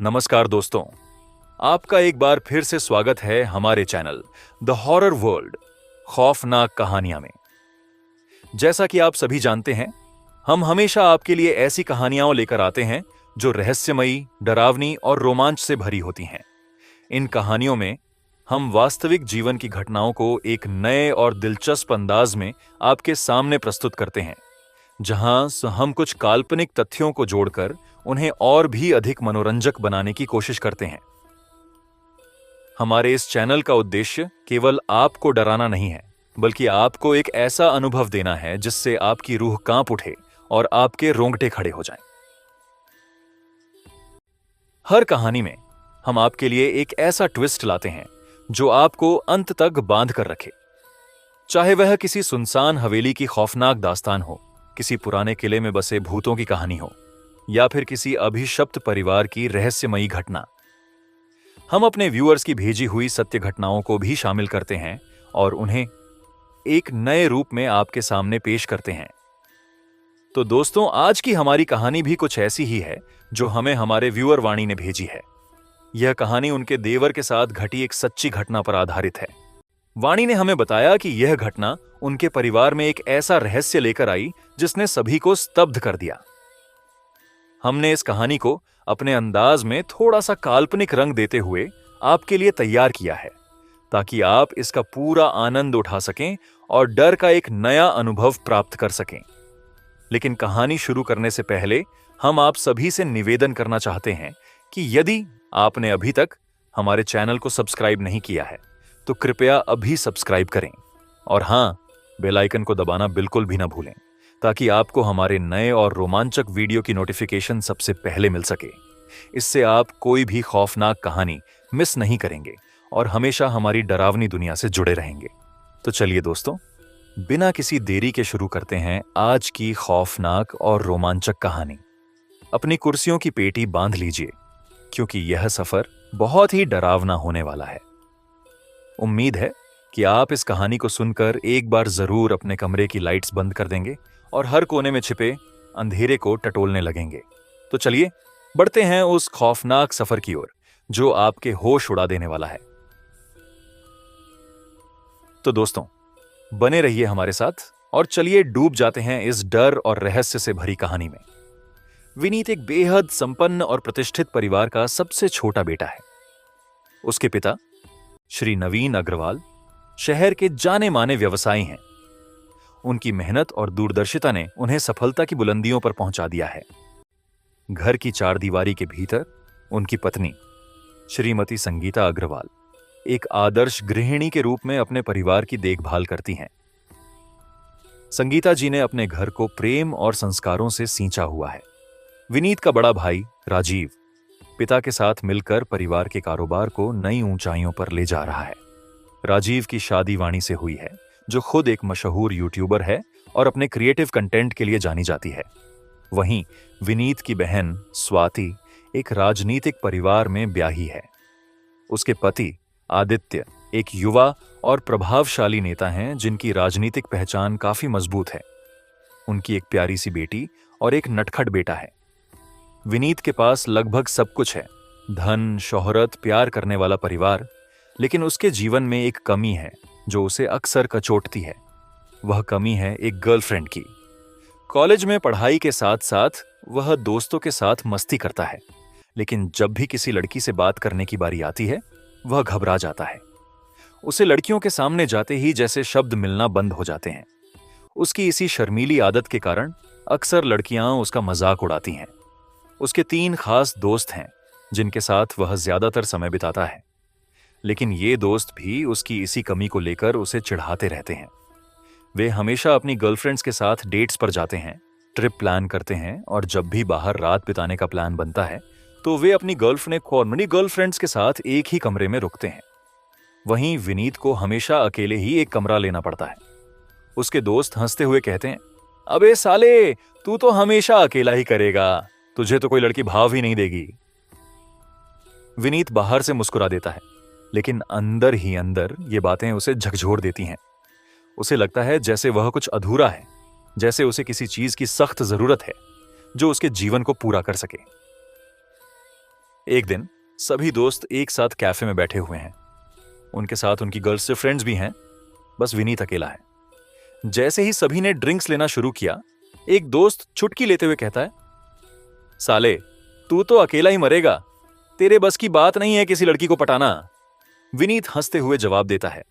नमस्कार दोस्तों, आपका एक बार फिर से स्वागत है हमारे चैनल द हॉरर वर्ल्ड खौफनाक कहानियां में। जैसा कि आप सभी जानते हैं, हम हमेशा आपके लिए ऐसी कहानियां लेकर आते हैं जो रहस्यमयी, डरावनी और रोमांच से भरी होती हैं। इन कहानियों में हम वास्तविक जीवन की घटनाओं को एक नए और दिलचस्प अंदाज में आपके सामने प्रस्तुत करते हैं, जहां हम कुछ काल्पनिक तथ्यों को जोड़कर उन्हें और भी अधिक मनोरंजक बनाने की कोशिश करते हैं। हमारे इस चैनल का उद्देश्य केवल आपको डराना नहीं है, बल्कि आपको एक ऐसा अनुभव देना है जिससे आपकी रूह कांप उठे और आपके रोंगटे खड़े हो जाएं। हर कहानी में हम आपके लिए एक ऐसा ट्विस्ट लाते हैं जो आपको अंत तक बांध कर रखे। चाहे वह किसी सुनसान हवेली की खौफनाक दास्तान हो, किसी पुराने किले में बसे भूतों की कहानी हो, या फिर किसी अभिशप्त परिवार की रहस्यमयी घटना। हम अपने व्यूअर्स की भेजी हुई सत्य घटनाओं को भी शामिल करते हैं और उन्हें एक नए रूप में आपके सामने पेश करते हैं। तो दोस्तों, आज की हमारी कहानी भी कुछ ऐसी ही है जो हमें हमारे व्यूअर वाणी ने भेजी है। यह कहानी उनके देवर के साथ घटी एक सच्ची घटना पर आधारित है। वाणी ने हमें बताया कि यह घटना उनके परिवार में एक ऐसा रहस्य लेकर आई जिसने सभी को स्तब्ध कर दिया। हमने इस कहानी को अपने अंदाज में थोड़ा सा काल्पनिक रंग देते हुए आपके लिए तैयार किया है, ताकि आप इसका पूरा आनंद उठा सकें और डर का एक नया अनुभव प्राप्त कर सकें। लेकिन कहानी शुरू करने से पहले हम आप सभी से निवेदन करना चाहते हैं कि यदि आपने अभी तक हमारे चैनल को सब्सक्राइब नहीं किया है तो कृपया अभी सब्सक्राइब करें, और हां, बेल आइकन को दबाना बिल्कुल भी ना भूलें, ताकि आपको हमारे नए और रोमांचक वीडियो की नोटिफिकेशन सबसे पहले मिल सके। इससे आप कोई भी खौफनाक कहानी मिस नहीं करेंगे और हमेशा हमारी डरावनी दुनिया से जुड़े रहेंगे। तो चलिए दोस्तों, बिना किसी देरी के शुरू करते हैं आज की खौफनाक और रोमांचक कहानी। अपनी कुर्सियों की पेटी बांध लीजिए, क्योंकि यह सफर बहुत ही डरावना होने वाला है। उम्मीद है कि आप इस कहानी को सुनकर एक बार जरूर अपने कमरे की लाइट्स बंद कर देंगे और हर कोने में छिपे अंधेरे को टटोलने लगेंगे। तो चलिए बढ़ते हैं उस खौफनाक सफर की ओर जो आपके होश उड़ा देने वाला है। तो दोस्तों, बने रहिए हमारे साथ और चलिए डूब जाते हैं इस डर और रहस्य से भरी कहानी में। विनीत एक बेहद संपन्न और प्रतिष्ठित परिवार का सबसे छोटा बेटा है। उसके पिता श्री नवीन अग्रवाल शहर के जाने माने व्यवसायी हैं। उनकी मेहनत और दूरदर्शिता ने उन्हें सफलता की बुलंदियों पर पहुंचा दिया है। घर की चार दीवारी के भीतर उनकी पत्नी श्रीमती संगीता अग्रवाल एक आदर्श गृहिणी के रूप में अपने परिवार की देखभाल करती हैं। संगीता जी ने अपने घर को प्रेम और संस्कारों से सींचा हुआ है। विनीत का बड़ा भाई राजीव पिता के साथ मिलकर परिवार के कारोबार को नई ऊंचाइयों पर ले जा रहा है। राजीव की शादी वाणी से हुई है, जो खुद एक मशहूर यूट्यूबर है और अपने क्रिएटिव कंटेंट के लिए जानी जाती है। वहीं विनीत की बहन स्वाति एक राजनीतिक परिवार में ब्याही है। उसके पति आदित्य एक युवा और प्रभावशाली नेता हैं जिनकी राजनीतिक पहचान काफी मजबूत है। उनकी एक प्यारी सी बेटी और एक नटखट बेटा है। विनीत के पास लगभग सब कुछ है, धन, शोहरत, प्यार करने वाला परिवार, लेकिन उसके जीवन में एक कमी है जो उसे अक्सर कचोटती है। वह कमी है एक गर्लफ्रेंड की। कॉलेज में पढ़ाई के साथ साथ वह दोस्तों के साथ मस्ती करता है, लेकिन जब भी किसी लड़की से बात करने की बारी आती है वह घबरा जाता है। उसे लड़कियों के सामने जाते ही जैसे शब्द मिलना बंद हो जाते हैं। उसकी इसी शर्मीली आदत के कारण अक्सर लड़कियां उसका मजाक उड़ाती हैं। उसके 3 खास दोस्त हैं जिनके साथ वह ज्यादातर समय बिताता है, लेकिन ये दोस्त भी उसकी इसी कमी को लेकर उसे चिढ़ाते रहते हैं। वे हमेशा अपनी गर्लफ्रेंड्स के साथ डेट्स पर जाते हैं, ट्रिप प्लान करते हैं, और जब भी बाहर रात बिताने का प्लान बनता है तो वे अपनी गर्लफ्रेंड्स के साथ एक ही कमरे में रुकते हैं। वहीं विनीत को हमेशा अकेले ही एक कमरा लेना पड़ता है। उसके दोस्त हंसते हुए कहते हैं, अबे साले, तू तो हमेशा अकेला ही करेगा, तुझे तो कोई लड़की भाव ही नहीं देगी। विनीत बाहर से मुस्कुरा देता है, लेकिन अंदर ही अंदर ये बातें उसे झकझोर देती हैं। उसे लगता है जैसे वह कुछ अधूरा है, जैसे उसे किसी चीज की सख्त जरूरत है। जो उसके जीवन को पूरा कर सके। एक दिन सभी दोस्त एक साथ कैफे में बैठे हुए हैं। उनके साथ उनकी गर्ल्स से फ्रेंड्स भी हैं, बस विनीत अकेला है। जैसे ही सभी ने ड्रिंक्स लेना शुरू किया, एक दोस्त चुटकी लेते हुए कहता है, साले तू तो अकेला ही मरेगा, तेरे बस की बात नहीं है किसी लड़की को पटाना। विनीत हंसते हुए जवाब देता है,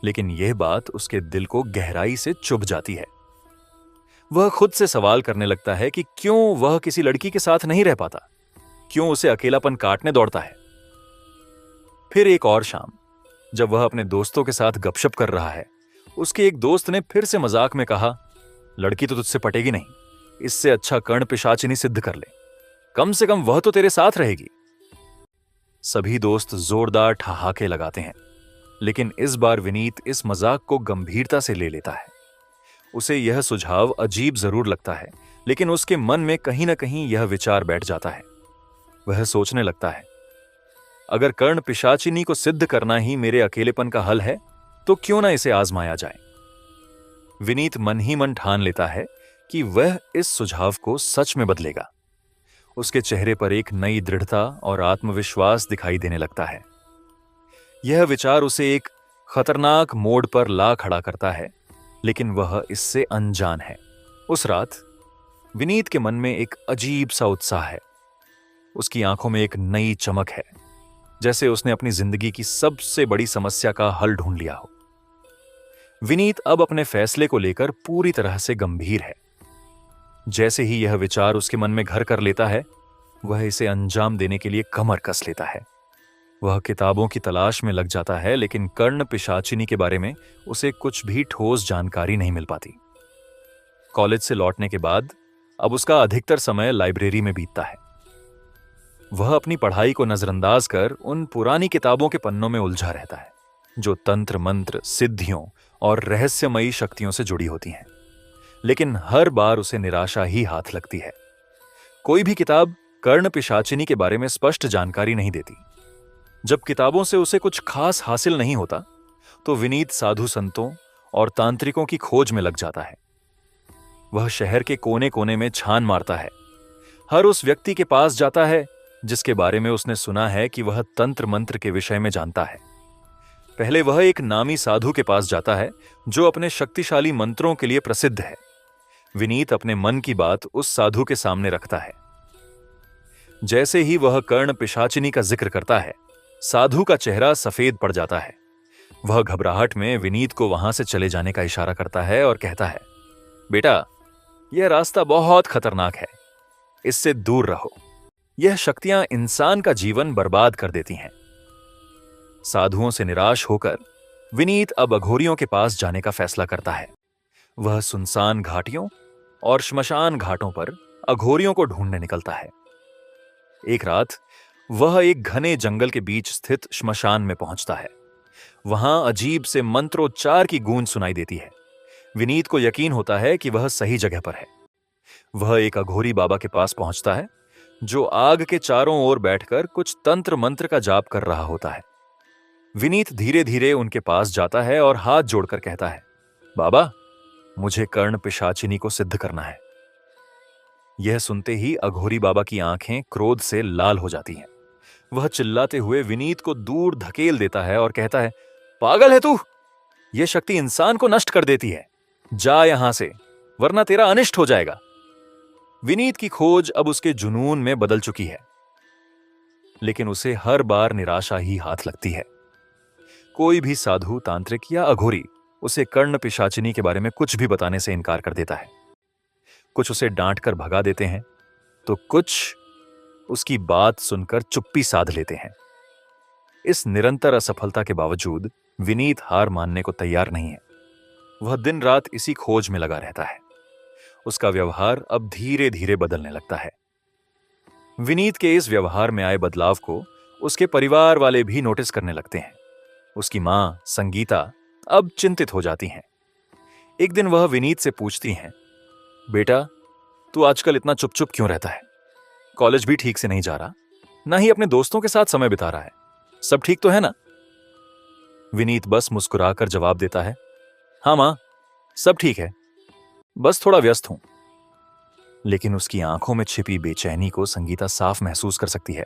लेकिन यह बात उसके दिल को गहराई से चुभ जाती है। वह खुद से सवाल करने लगता है कि क्यों वह किसी लड़की के साथ नहीं रह पाता, क्यों उसे अकेलापन काटने दौड़ता है। फिर एक और शाम, जब वह अपने दोस्तों के साथ गपशप कर रहा है, उसके एक दोस्त ने फिर से मजाक में कहा, लड़की तो तुझसे पटेगी नहीं, इससे अच्छा कर्ण पिशाचिनी सिद्ध कर ले, कम से कम वह तो तेरे साथ रहेगी। सभी दोस्त जोरदार ठहाके लगाते हैं, लेकिन इस बार विनीत इस मजाक को गंभीरता से ले लेता है। उसे यह सुझाव अजीब जरूर लगता है, लेकिन उसके मन में कहीं ना कहीं यह विचार बैठ जाता है। वह सोचने लगता है, अगर कर्ण पिशाचिनी को सिद्ध करना ही मेरे अकेलेपन का हल है, तो क्यों ना इसे आजमाया जाए। विनीत मन ही मन ठान लेता है कि वह इस सुझाव को सच में बदलेगा। उसके चेहरे पर एक नई दृढ़ता और आत्मविश्वास दिखाई देने लगता है। यह विचार उसे एक खतरनाक मोड़ पर ला खड़ा करता है, लेकिन वह इससे अनजान है। उस रात विनीत के मन में एक अजीब सा उत्साह है। उसकी आंखों में एक नई चमक है, जैसे उसने अपनी जिंदगी की सबसे बड़ी समस्या का हल ढूंढ लिया हो। विनीत अब अपने फैसले को लेकर पूरी तरह से गंभीर है। जैसे ही यह विचार उसके मन में घर कर लेता है, वह इसे अंजाम देने के लिए कमर कस लेता है। वह किताबों की तलाश में लग जाता है, लेकिन कर्ण पिशाचिनी के बारे में उसे कुछ भी ठोस जानकारी नहीं मिल पाती। कॉलेज से लौटने के बाद अब उसका अधिकतर समय लाइब्रेरी में बीतता है। वह अपनी पढ़ाई को नजरअंदाज कर उन पुरानी किताबों के पन्नों में उलझा रहता है, जो तंत्र मंत्र, सिद्धियों और रहस्यमयी शक्तियों से जुड़ी होती हैं। लेकिन हर बार उसे निराशा ही हाथ लगती है। कोई भी किताब कर्ण पिशाचिनी के बारे में स्पष्ट जानकारी नहीं देती। जब किताबों से उसे कुछ खास हासिल नहीं होता, तो विनीत साधु संतों और तांत्रिकों की खोज में लग जाता है। वह शहर के कोने कोने में छान मारता है। हर उस व्यक्ति के पास जाता है जिसके बारे में उसने सुना है कि वह तंत्र मंत्र के विषय में जानता है। पहले वह एक नामी साधु के पास जाता है जो अपने शक्तिशाली मंत्रों के लिए प्रसिद्ध है। विनीत अपने मन की बात उस साधु के सामने रखता है। जैसे ही वह कर्ण पिशाचिनी का जिक्र करता है, साधु का चेहरा सफेद पड़ जाता है। वह घबराहट में विनीत को वहां से चले जाने का इशारा करता है और कहता है, बेटा, यह रास्ता बहुत खतरनाक है, इससे दूर रहो। यह शक्तियां इंसान का जीवन बर्बाद कर देती हैं। साधुओं से निराश होकर विनीत अब अघोरियों के पास जाने का फैसला करता है। वह सुनसान घाटियों और श्मशान घाटों पर अघोरियों को ढूंढने निकलता है। एक रात वह एक घने जंगल के बीच स्थित श्मशान में पहुंचता है। वहां अजीब से मंत्रोच्चार की गूंज सुनाई देती है। विनीत को यकीन होता है कि वह सही जगह पर है। वह एक अघोरी बाबा के पास पहुंचता है, जो आग के चारों ओर बैठकर कुछ तंत्र मंत्र का जाप कर रहा होता है। विनीत धीरे धीरे उनके पास जाता है और हाथ जोड़कर कहता है, बाबा, मुझे कर्ण पिशाचिनी को सिद्ध करना है। यह सुनते ही अघोरी बाबा की आंखें क्रोध से लाल हो जाती हैं। वह चिल्लाते हुए विनीत को दूर धकेल देता है और कहता है, पागल है तू, यह शक्ति इंसान को नष्ट कर देती है। जा यहां से, वरना तेरा अनिष्ट हो जाएगा। विनीत की खोज अब उसके जुनून में बदल चुकी है, लेकिन उसे हर बार निराशा ही हाथ लगती है। कोई भी साधु, तांत्रिक या अघोरी उसे कर्ण पिशाचिनी के बारे में कुछ भी बताने से इनकार कर देता है। कुछ उसे डांट कर भगा देते हैं, तो कुछ उसकी बात सुनकर चुप्पी साध लेते हैं। इस निरंतर असफलता के बावजूद विनीत हार मानने को तैयार नहीं है। वह दिन रात इसी खोज में लगा रहता है। उसका व्यवहार अब धीरे धीरे बदलने लगता है। विनीत के इस व्यवहार में आए बदलाव को उसके परिवार वाले भी नोटिस करने लगते हैं। उसकी मां संगीता अब चिंतित हो जाती हैं। एक दिन वह विनीत से पूछती हैं, बेटा, तू आजकल इतना चुप चुप क्यों रहता है? कॉलेज भी ठीक से नहीं जा रहा, ना ही अपने दोस्तों के साथ समय बिता रहा है। सब ठीक तो है ना? विनीत बस मुस्कुराकर जवाब देता है, हाँ मां, सब ठीक है, बस थोड़ा व्यस्त हूं। लेकिन उसकी आंखों में छिपी बेचैनी को संगीता साफ महसूस कर सकती है।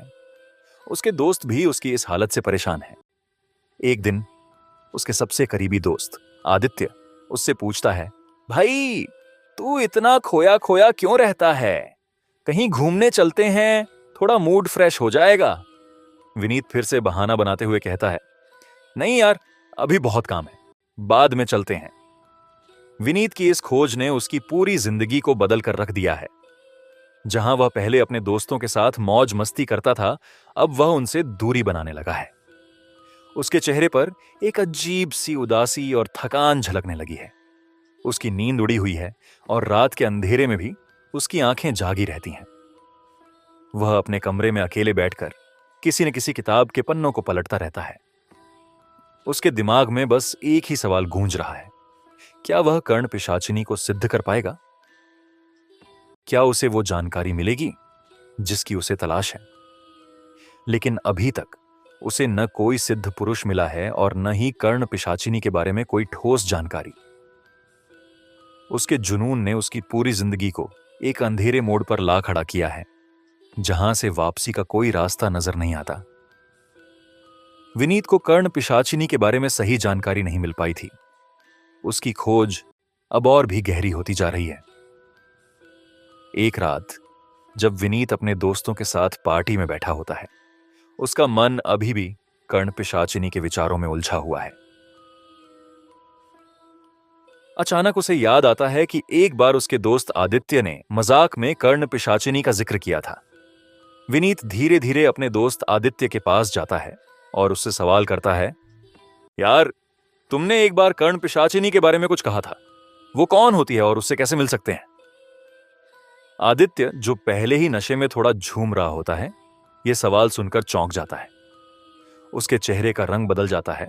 उसके दोस्त भी उसकी इस हालत से परेशान हैं। एक दिन उसके सबसे करीबी दोस्त आदित्य उससे पूछता है, भाई तू इतना खोया खोया क्यों रहता है? कहीं घूमने चलते हैं, थोड़ा मूड फ्रेश हो जाएगा। विनीत फिर से बहाना बनाते हुए कहता है, नहीं यार, अभी बहुत काम है, बाद में चलते हैं। विनीत की इस खोज ने उसकी पूरी जिंदगी को बदल कर रख दिया है। जहां वह पहले अपने दोस्तों के साथ मौज मस्ती करता था, अब वह उनसे दूरी बनाने लगा है। उसके चेहरे पर एक अजीब सी उदासी और थकान झलकने लगी है। उसकी नींद उड़ी हुई है और रात के अंधेरे में भी उसकी आंखें जागी रहती हैं। वह अपने कमरे में अकेले बैठकर किसी न किसी किताब के पन्नों को पलटता रहता है। उसके दिमाग में बस एक ही सवाल गूंज रहा है, क्या वह कर्ण पिशाचिनी को सिद्ध कर पाएगा? क्या उसे वो जानकारी मिलेगी जिसकी उसे तलाश है? लेकिन अभी तक उसे न कोई सिद्ध पुरुष मिला है और न ही कर्ण पिशाचिनी के बारे में कोई ठोस जानकारी। उसके जुनून ने उसकी पूरी जिंदगी को एक अंधेरे मोड़ पर ला खड़ा किया है, जहां से वापसी का कोई रास्ता नजर नहीं आता। विनीत को कर्ण पिशाचिनी के बारे में सही जानकारी नहीं मिल पाई थी। उसकी खोज अब और भी गहरी होती जा रही है। एक रात जब विनीत अपने दोस्तों के साथ पार्टी में बैठा होता है, उसका मन अभी भी कर्ण पिशाचिनी के विचारों में उलझा हुआ है। अचानक उसे याद आता है कि एक बार उसके दोस्त आदित्य ने मजाक में कर्ण पिशाचिनी का जिक्र किया था। विनीत धीरे धीरे अपने दोस्त आदित्य के पास जाता है और उससे सवाल करता है, यार तुमने एक बार कर्ण पिशाचिनी के बारे में कुछ कहा था, वो कौन होती है और उससे कैसे मिल सकते हैं? आदित्य, जो पहले ही नशे में थोड़ा झूम रहा होता है, यह सवाल सुनकर चौंक जाता है। उसके चेहरे का रंग बदल जाता है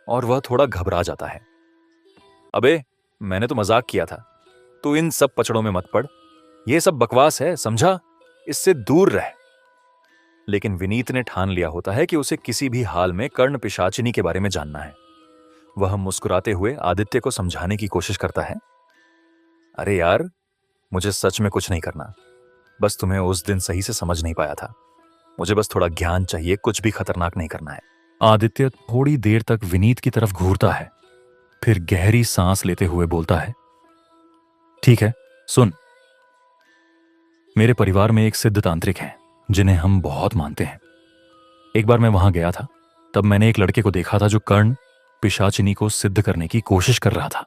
और वह थोड़ा घबरा जाता है। अबे, मैंने तो मजाक किया था, तू इन सब पचड़ों में मत पड़, यह सब बकवास है, समझा? इससे दूर रह। लेकिन विनीत ने ठान लिया होता है कि उसे किसी भी हाल में कर्ण पिशाचिनी के बारे में जानना है। वह मुस्कुराते हुए आदित्य को समझाने की कोशिश करता है, अरे यार, मुझे सच में कुछ नहीं करना, बस तुम्हें उस दिन सही से समझ नहीं पाया था। मुझे बस थोड़ा ज्ञान चाहिए, कुछ भी खतरनाक नहीं करना है। आदित्य थोड़ी देर तक विनीत की तरफ घूरता है, फिर गहरी सांस लेते हुए बोलता है, ठीक है, सुन, मेरे परिवार में एक सिद्ध तांत्रिक हैं जिन्हें हम बहुत मानते हैं। एक बार मैं वहां गया था, तब मैंने एक लड़के को देखा था जो कर्ण पिशाचिनी को सिद्ध करने की कोशिश कर रहा था।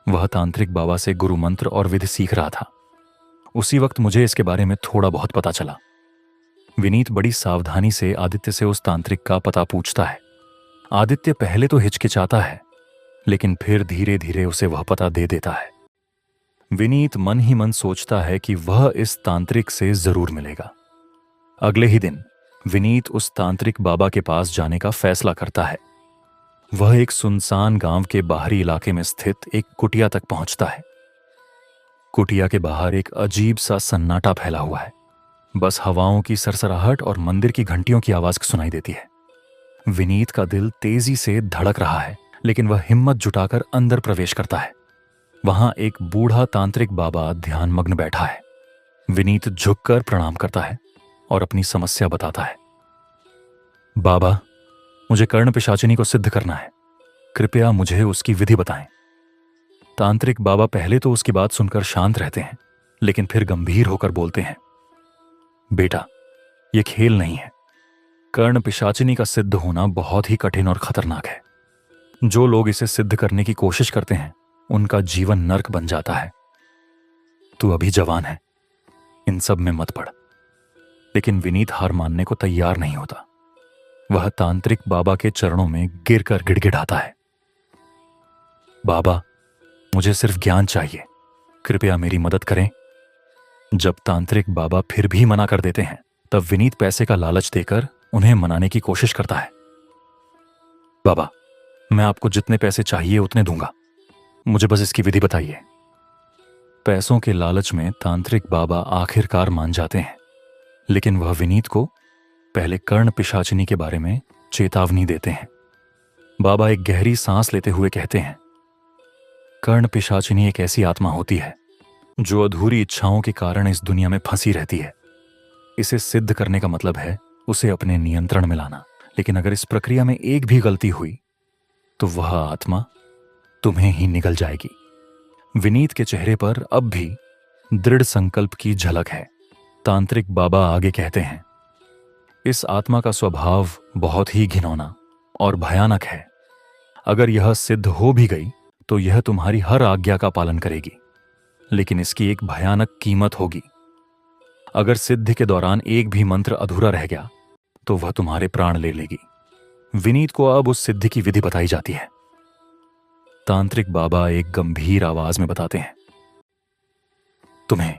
वह तांत्रिक बाबा से गुरु मंत्र और विधि सीख रहा था। उसी वक्त मुझे इसके बारे में थोड़ा बहुत पता चला। विनीत बड़ी सावधानी से आदित्य से उस तांत्रिक का पता पूछता है। आदित्य पहले तो हिचकिचाता है, लेकिन फिर धीरे धीरे उसे वह पता दे देता है। विनीत मन ही मन सोचता है कि वह इस तांत्रिक से जरूर मिलेगा। अगले ही दिन विनीत उस तांत्रिक बाबा के पास जाने का फैसला करता है। वह एक सुनसान गांव के बाहरी इलाके में स्थित एक कुटिया तक पहुंचता है। कुटिया के बाहर एक अजीब सा सन्नाटा फैला हुआ है। बस हवाओं की सरसराहट और मंदिर की घंटियों की आवाज सुनाई देती है। विनीत का दिल तेजी से धड़क रहा है, लेकिन वह हिम्मत जुटाकर अंदर प्रवेश करता है। वहां एक बूढ़ा तांत्रिक बाबा ध्यानमग्न बैठा है। विनीत झुककर प्रणाम करता है और अपनी समस्या बताता है। बाबा, मुझे कर्ण पिशाचिनी को सिद्ध करना है, कृपया मुझे उसकी विधि बताएं। तांत्रिक बाबा पहले तो उसकी बात सुनकर शांत रहते हैं, लेकिन फिर गंभीर होकर बोलते हैं, बेटा, यह खेल नहीं है। कर्ण पिशाचिनी का सिद्ध होना बहुत ही कठिन और खतरनाक है। जो लोग इसे सिद्ध करने की कोशिश करते हैं, उनका जीवन नर्क बन जाता है। तू अभी जवान है, इन सब में मत पड़। लेकिन विनीत हार मानने को तैयार नहीं होता। वह तांत्रिक बाबा के चरणों में गिरकर गिड़गिड़ाता है, बाबा, मुझे सिर्फ ज्ञान चाहिए, कृपया मेरी मदद करें। जब तांत्रिक बाबा फिर भी मना कर देते हैं, तब विनीत पैसे का लालच देकर उन्हें मनाने की कोशिश करता है। बाबा, मैं आपको जितने पैसे चाहिए उतने दूंगा, मुझे बस इसकी विधि बताइए। पैसों के लालच में तांत्रिक बाबा आखिरकार मान जाते हैं, लेकिन वह विनीत को पहले कर्ण पिशाचिनी के बारे में चेतावनी देते हैं। बाबा एक गहरी सांस लेते हुए कहते हैं, कर्ण पिशाचिनी एक ऐसी आत्मा होती है जो अधूरी इच्छाओं के कारण इस दुनिया में फंसी रहती है। इसे सिद्ध करने का मतलब है उसे अपने नियंत्रण में लाना। लेकिन अगर इस प्रक्रिया में एक भी गलती हुई तो वह आत्मा तुम्हें ही निगल जाएगी। विनीत के चेहरे पर अब भी दृढ़ संकल्प की झलक है। तांत्रिक बाबा आगे कहते हैं, इस आत्मा का स्वभाव बहुत ही घिनौना और भयानक है। अगर यह सिद्ध हो भी गई तो यह तुम्हारी हर आज्ञा का पालन करेगी, लेकिन इसकी एक भयानक कीमत होगी। अगर सिद्धि के दौरान एक भी मंत्र अधूरा रह गया तो वह तुम्हारे प्राण ले लेगी। विनीत को अब उस सिद्धि की विधि बताई जाती है। तांत्रिक बाबा एक गंभीर आवाज में बताते हैं, तुम्हें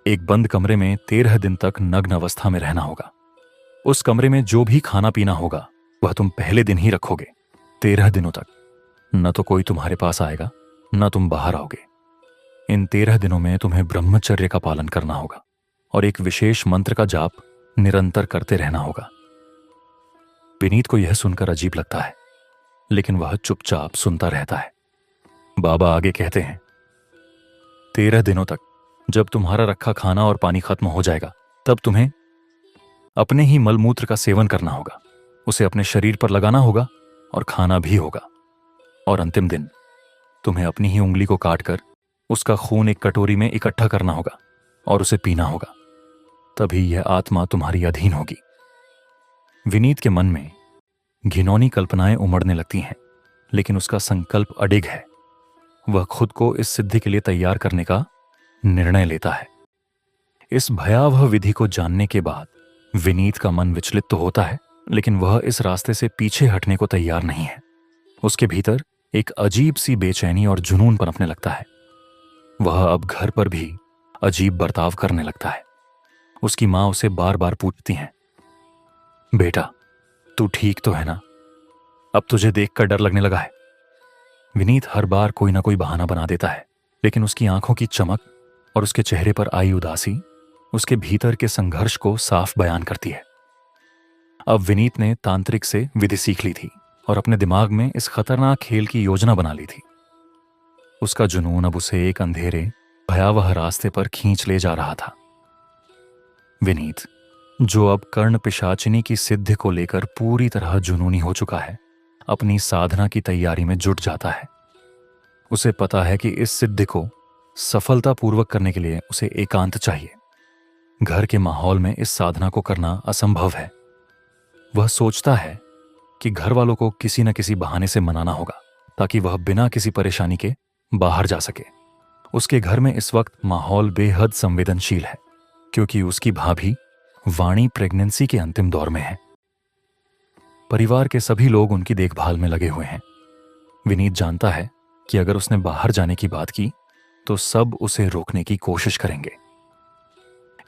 एक बंद कमरे में 13 दिन तक नग्न अवस्था में रहना होगा। उस कमरे में जो भी खाना पीना होगा वह तुम पहले दिन ही रखोगे। 13 दिनों तक न तो कोई तुम्हारे पास आएगा न तुम बाहर आओगे। इन 13 दिनों में तुम्हें ब्रह्मचर्य का पालन करना होगा और एक विशेष मंत्र का जाप निरंतर करते रहना होगा। विनीत को यह सुनकर अजीब लगता है, लेकिन वह चुपचाप सुनता रहता है। बाबा आगे कहते हैं, 13 दिनों तक जब तुम्हारा रखा खाना और पानी खत्म हो जाएगा तब तुम्हें अपने ही मलमूत्र का सेवन करना होगा। उसे अपने शरीर पर लगाना होगा और खाना भी होगा। और अंतिम दिन तुम्हें अपनी ही उंगली को काटकर उसका खून एक कटोरी में इकट्ठा करना होगा और उसे पीना होगा। तभी यह आत्मा तुम्हारी अधीन होगी। विनीत के मन में घिनौनी कल्पनाएं उमड़ने लगती हैं, लेकिन उसका संकल्प अडिग है। वह खुद को इस सिद्धि के लिए तैयार करने का निर्णय लेता है। इस भयावह विधि को जानने के बाद विनीत का मन विचलित तो होता है, लेकिन वह इस रास्ते से पीछे हटने को तैयार नहीं है। उसके भीतर एक अजीब सी बेचैनी और जुनून पनपने लगता है। वह अब घर पर भी अजीब बर्ताव करने लगता है। उसकी मां उसे बार बार पूछती हैं, बेटा तू ठीक तो है ना? अब तुझे देखकर डर लगने लगा है। विनीत हर बार कोई ना कोई बहाना बना देता है, लेकिन उसकी आंखों की चमक और उसके चेहरे पर आई उदासी उसके भीतर के संघर्ष को साफ बयान करती है। अब विनीत ने तांत्रिक से विधि सीख ली थी और अपने दिमाग में इस खतरनाक खेल की योजना बना ली थी। उसका जुनून अब उसे एक अंधेरे भयावह रास्ते पर खींच ले जा रहा था। विनीत, जो अब कर्ण पिशाचिनी की सिद्धि को लेकर पूरी तरह जुनूनी हो चुका है, अपनी साधना की तैयारी में जुट जाता है। उसे पता है कि इस सिद्धि को सफलतापूर्वक करने के लिए उसे एकांत चाहिए। घर के माहौल में इस साधना को करना असंभव है। वह सोचता है कि घर वालों को किसी न किसी बहाने से मनाना होगा ताकि वह बिना किसी परेशानी के बाहर जा सके। उसके घर में इस वक्त माहौल बेहद संवेदनशील है, क्योंकि उसकी भाभी वाणी प्रेगनेंसी के अंतिम दौर में है। परिवार के सभी लोग उनकी देखभाल में लगे हुए हैं। विनीत जानता है कि अगर उसने बाहर जाने की बात की तो सब उसे रोकने की कोशिश करेंगे।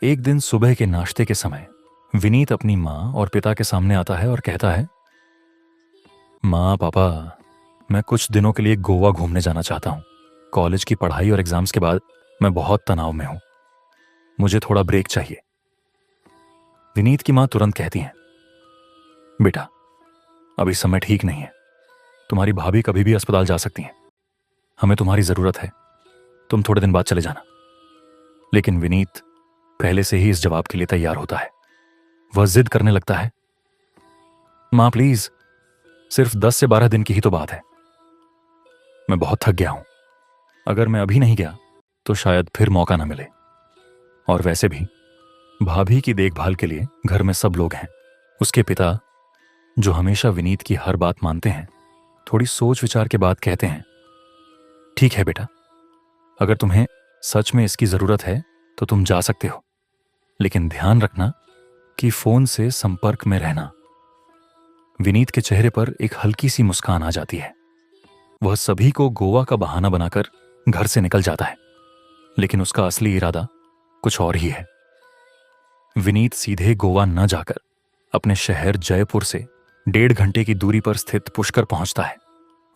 एक दिन सुबह के नाश्ते के समय विनीत अपनी मां और पिता के सामने आता है और कहता है, मां पापा, मैं कुछ दिनों के लिए गोवा घूमने जाना चाहता हूं। कॉलेज की पढ़ाई और एग्जाम्स के बाद मैं बहुत तनाव में हूं। मुझे थोड़ा ब्रेक चाहिए। विनीत की मां तुरंत कहती हैं, बेटा अभी समय ठीक नहीं है। तुम्हारी भाभी कभी भी अस्पताल जा सकती हैं। हमें तुम्हारी जरूरत है। तुम थोड़े दिन बाद चले जाना। लेकिन विनीत पहले से ही इस जवाब के लिए तैयार होता है। वह जिद करने लगता है, मां प्लीज, सिर्फ 10 से 12 दिन की ही तो बात है। मैं बहुत थक गया हूं। अगर मैं अभी नहीं गया तो शायद फिर मौका ना मिले। और वैसे भी भाभी की देखभाल के लिए घर में सब लोग हैं। उसके पिता, जो हमेशा विनीत की हर बात मानते हैं, थोड़ी सोच विचार के बाद कहते हैं, ठीक है बेटा, अगर तुम्हें सच में इसकी जरूरत है तो तुम जा सकते हो, लेकिन ध्यान रखना कि फोन से संपर्क में रहना। विनीत के चेहरे पर एक हल्की सी मुस्कान आ जाती है। वह सभी को गोवा का बहाना बनाकर घर से निकल जाता है, लेकिन उसका असली इरादा कुछ और ही है। विनीत सीधे गोवा न जाकर अपने शहर जयपुर से 1.5 घंटे की दूरी पर स्थित पुष्कर पहुंचता है।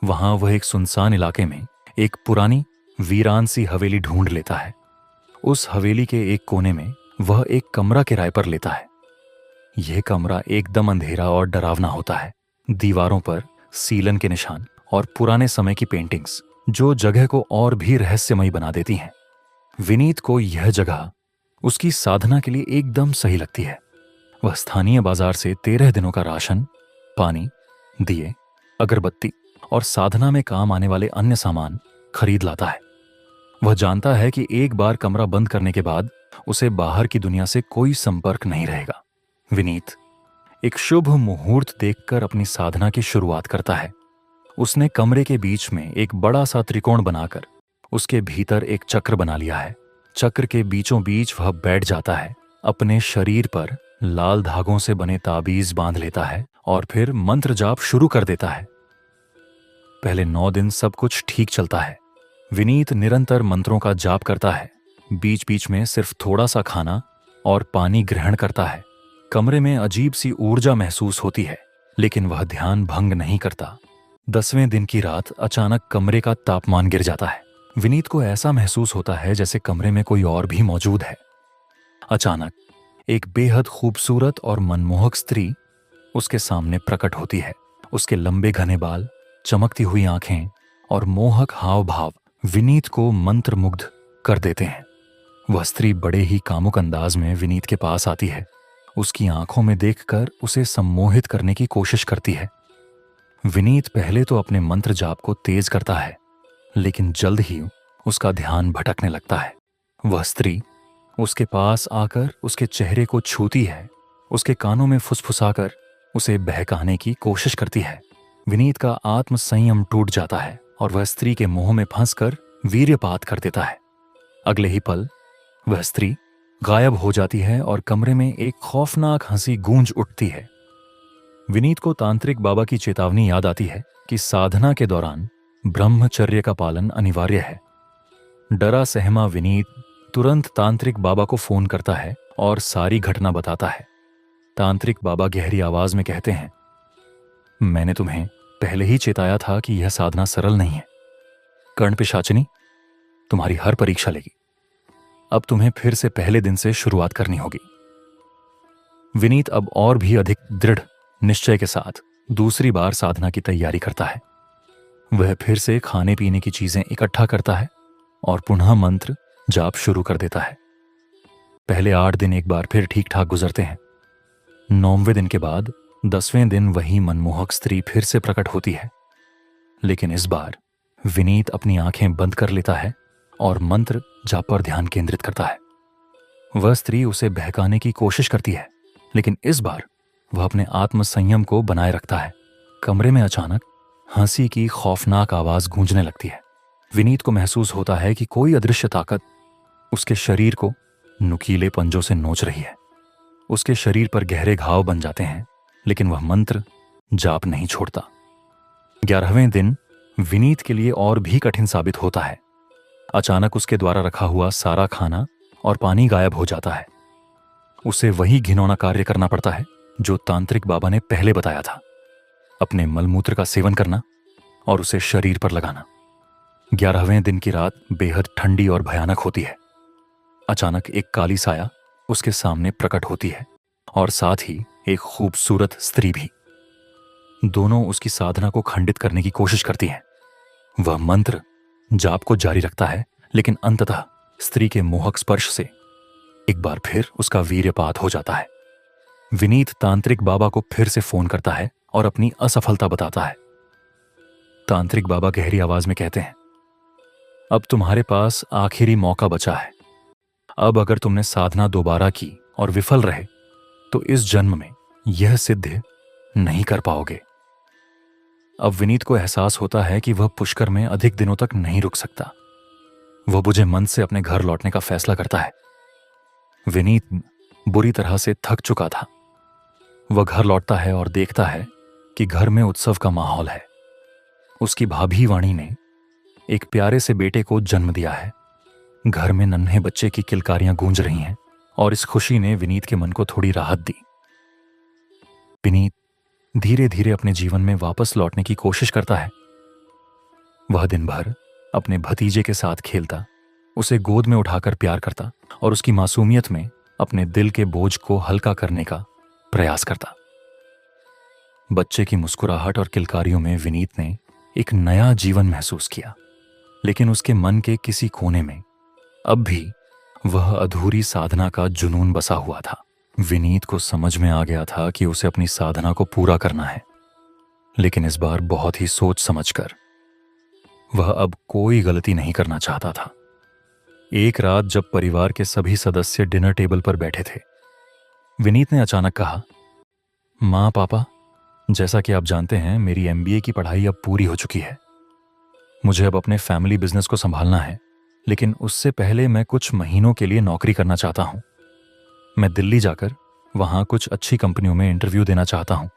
वहां वह एक सुनसान इलाके में एक पुरानी वीरान सी हवेली ढूंढ लेता है। उस हवेली के एक कोने में वह एक कमरा किराए पर लेता है। यह कमरा एकदम अंधेरा और डरावना होता है। दीवारों पर सीलन के निशान और पुराने समय की पेंटिंग्स जो जगह को और भी रहस्यमयी बना देती हैं। विनीत को यह जगह उसकी साधना के लिए एकदम सही लगती है। वह स्थानीय बाजार से 13 दिनों का राशन, पानी, दिए, अगरबत्ती और साधना में काम आने वाले अन्य सामान खरीद लाता है। वह जानता है कि एक बार कमरा बंद करने के बाद उसे बाहर की दुनिया से कोई संपर्क नहीं रहेगा। विनीत एक शुभ मुहूर्त देखकर अपनी साधना की शुरुआत करता है। उसने कमरे के बीच में एक बड़ा सा त्रिकोण बनाकर उसके भीतर एक चक्र बना लिया है। चक्र के बीचों बीच वह बैठ जाता है, अपने शरीर पर लाल धागों से बने ताबीज बांध लेता है और फिर मंत्र जाप शुरू कर देता है। पहले 9 दिन सब कुछ ठीक चलता है। विनीत निरंतर मंत्रों का जाप करता है, बीच बीच में सिर्फ थोड़ा सा खाना और पानी ग्रहण करता है। कमरे में अजीब सी ऊर्जा महसूस होती है, लेकिन वह ध्यान भंग नहीं करता। 10वें दिन की रात अचानक कमरे का तापमान गिर जाता है। विनीत को ऐसा महसूस होता है जैसे कमरे में कोई और भी मौजूद है। अचानक एक बेहद खूबसूरत और मनमोहक स्त्री उसके सामने प्रकट होती है। उसके लंबे घने बाल, चमकती हुई आंखें और मोहक हाव भाव विनीत को मंत्रमुग्ध कर देते हैं। वह स्त्री बड़े ही कामुक अंदाज में विनीत के पास आती है। उसकी आंखों में देखकर उसे सम्मोहित करने की कोशिश करती है। विनीत पहले तो अपने मंत्र जाप को तेज करता है, लेकिन जल्द ही उसका ध्यान भटकने लगता है। वह स्त्री उसके पास आकर उसके चेहरे को छूती है, उसके कानों में फुसफुसाकर उसे बहकाने की कोशिश करती है। विनीत का आत्म संयम टूट जाता है और वह स्त्री के मोह में फंसकर वीर्यपात कर देता है। अगले ही पल वह स्त्री गायब हो जाती है और कमरे में एक खौफनाक हंसी गूंज उठती है। विनीत को तांत्रिक बाबा की चेतावनी याद आती है कि साधना के दौरान ब्रह्मचर्य का पालन अनिवार्य है। डरा सहमा विनीत तुरंत तांत्रिक बाबा को फोन करता है और सारी घटना बताता है। तांत्रिक बाबा गहरी आवाज में कहते हैं, मैंने तुम्हें पहले ही चेताया था कि यह साधना सरल नहीं है। कर्ण पिशाचिनी तुम्हारी हर परीक्षा लेगी। अब तुम्हें फिर से पहले दिन से शुरुआत करनी होगी। विनीत अब और भी अधिक दृढ़ निश्चय के साथ दूसरी बार साधना की तैयारी करता है। वह फिर से खाने पीने की चीजें इकट्ठा करता है और पुनः मंत्र जाप शुरू कर देता है। पहले 8 दिन एक बार फिर ठीक ठाक गुजरते हैं। 9वें दिन के बाद 10वें दिन वही मनमोहक स्त्री फिर से प्रकट होती है, लेकिन इस बार विनीत अपनी आंखें बंद कर लेता है और मंत्र जाप पर ध्यान केंद्रित करता है। वह स्त्री उसे बहकाने की कोशिश करती है, लेकिन इस बार वह अपने आत्म संयम को बनाए रखता है। कमरे में अचानक हंसी की खौफनाक आवाज गूंजने लगती है। विनीत को महसूस होता है कि कोई अदृश्य ताकत उसके शरीर को नुकीले पंजों से नोच रही है। उसके शरीर पर गहरे घाव बन जाते हैं, लेकिन वह मंत्र जाप नहीं छोड़ता। 11वें दिन विनीत के लिए और भी कठिन साबित होता है। अचानक उसके द्वारा रखा हुआ सारा खाना और पानी गायब हो जाता है। उसे वही घिनौना कार्य करना पड़ता है जो तांत्रिक बाबा ने पहले बताया था, अपने मलमूत्र का सेवन करना और उसे शरीर पर लगाना। 11वें दिन की रात बेहद ठंडी और भयानक होती है। अचानक एक काली साया उसके सामने प्रकट होती है और साथ ही एक खूबसूरत स्त्री भी। दोनों उसकी साधना को खंडित करने की कोशिश करती हैं। वह मंत्र जाप को जारी रखता है, लेकिन अंततः स्त्री के मोहक स्पर्श से एक बार फिर उसका वीर्यपात हो जाता है। विनीत तांत्रिक बाबा को फिर से फोन करता है और अपनी असफलता बताता है। तांत्रिक बाबा गहरी आवाज में कहते हैं, अब तुम्हारे पास आखिरी मौका बचा है। अब अगर तुमने साधना दोबारा की और विफल रहे तो इस जन्म में यह सिद्ध नहीं कर पाओगे। अब विनीत को एहसास होता है कि वह पुष्कर में अधिक दिनों तक नहीं रुक सकता। वह बुझे मन से अपने घर लौटने का फैसला करता है। विनीत बुरी तरह से थक चुका था। वह घर लौटता है और देखता है कि घर में उत्सव का माहौल है। उसकी भाभी वाणी ने एक प्यारे से बेटे को जन्म दिया है। घर में नन्हे बच्चे की किलकारियां गूंज रही हैं और इस खुशी ने विनीत के मन को थोड़ी राहत दी। विनीत धीरे धीरे अपने जीवन में वापस लौटने की कोशिश करता है। वह दिन भर अपने भतीजे के साथ खेलता, उसे गोद में उठाकर प्यार करता और उसकी मासूमियत में अपने दिल के बोझ को हल्का करने का प्रयास करता। बच्चे की मुस्कुराहट और किलकारियों में विनीत ने एक नया जीवन महसूस किया, लेकिन उसके मन के किसी कोने में अब भी वह अधूरी साधना का जुनून बसा हुआ था। विनीत को समझ में आ गया था कि उसे अपनी साधना को पूरा करना है, लेकिन इस बार बहुत ही सोच समझकर। वह अब कोई गलती नहीं करना चाहता था। एक रात जब परिवार के सभी सदस्य डिनर टेबल पर बैठे थे, विनीत ने अचानक कहा, माँ पापा, जैसा कि आप जानते हैं मेरी एमबीए की पढ़ाई अब पूरी हो चुकी है। मुझे अब अपने फैमिली बिजनेस को संभालना है, लेकिन उससे पहले मैं कुछ महीनों के लिए नौकरी करना चाहता हूं। मैं दिल्ली जाकर वहां कुछ अच्छी कंपनियों में इंटरव्यू देना चाहता हूं।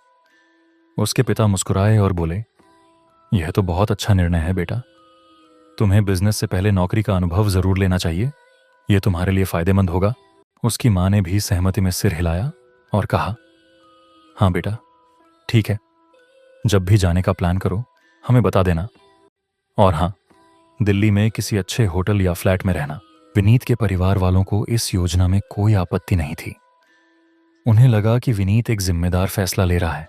उसके पिता मुस्कुराए और बोले, यह तो बहुत अच्छा निर्णय है बेटा। तुम्हें बिजनेस से पहले नौकरी का अनुभव जरूर लेना चाहिए। यह तुम्हारे लिए फायदेमंद होगा। उसकी मां ने भी सहमति में सिर हिलाया और कहा, हाँ बेटा, ठीक है। जब भी जाने का प्लान करो हमें बता देना। और हाँ, दिल्ली में किसी अच्छे होटल या फ्लैट में रहना। विनीत के परिवार वालों को इस योजना में कोई आपत्ति नहीं थी। उन्हें लगा कि विनीत एक जिम्मेदार फैसला ले रहा है,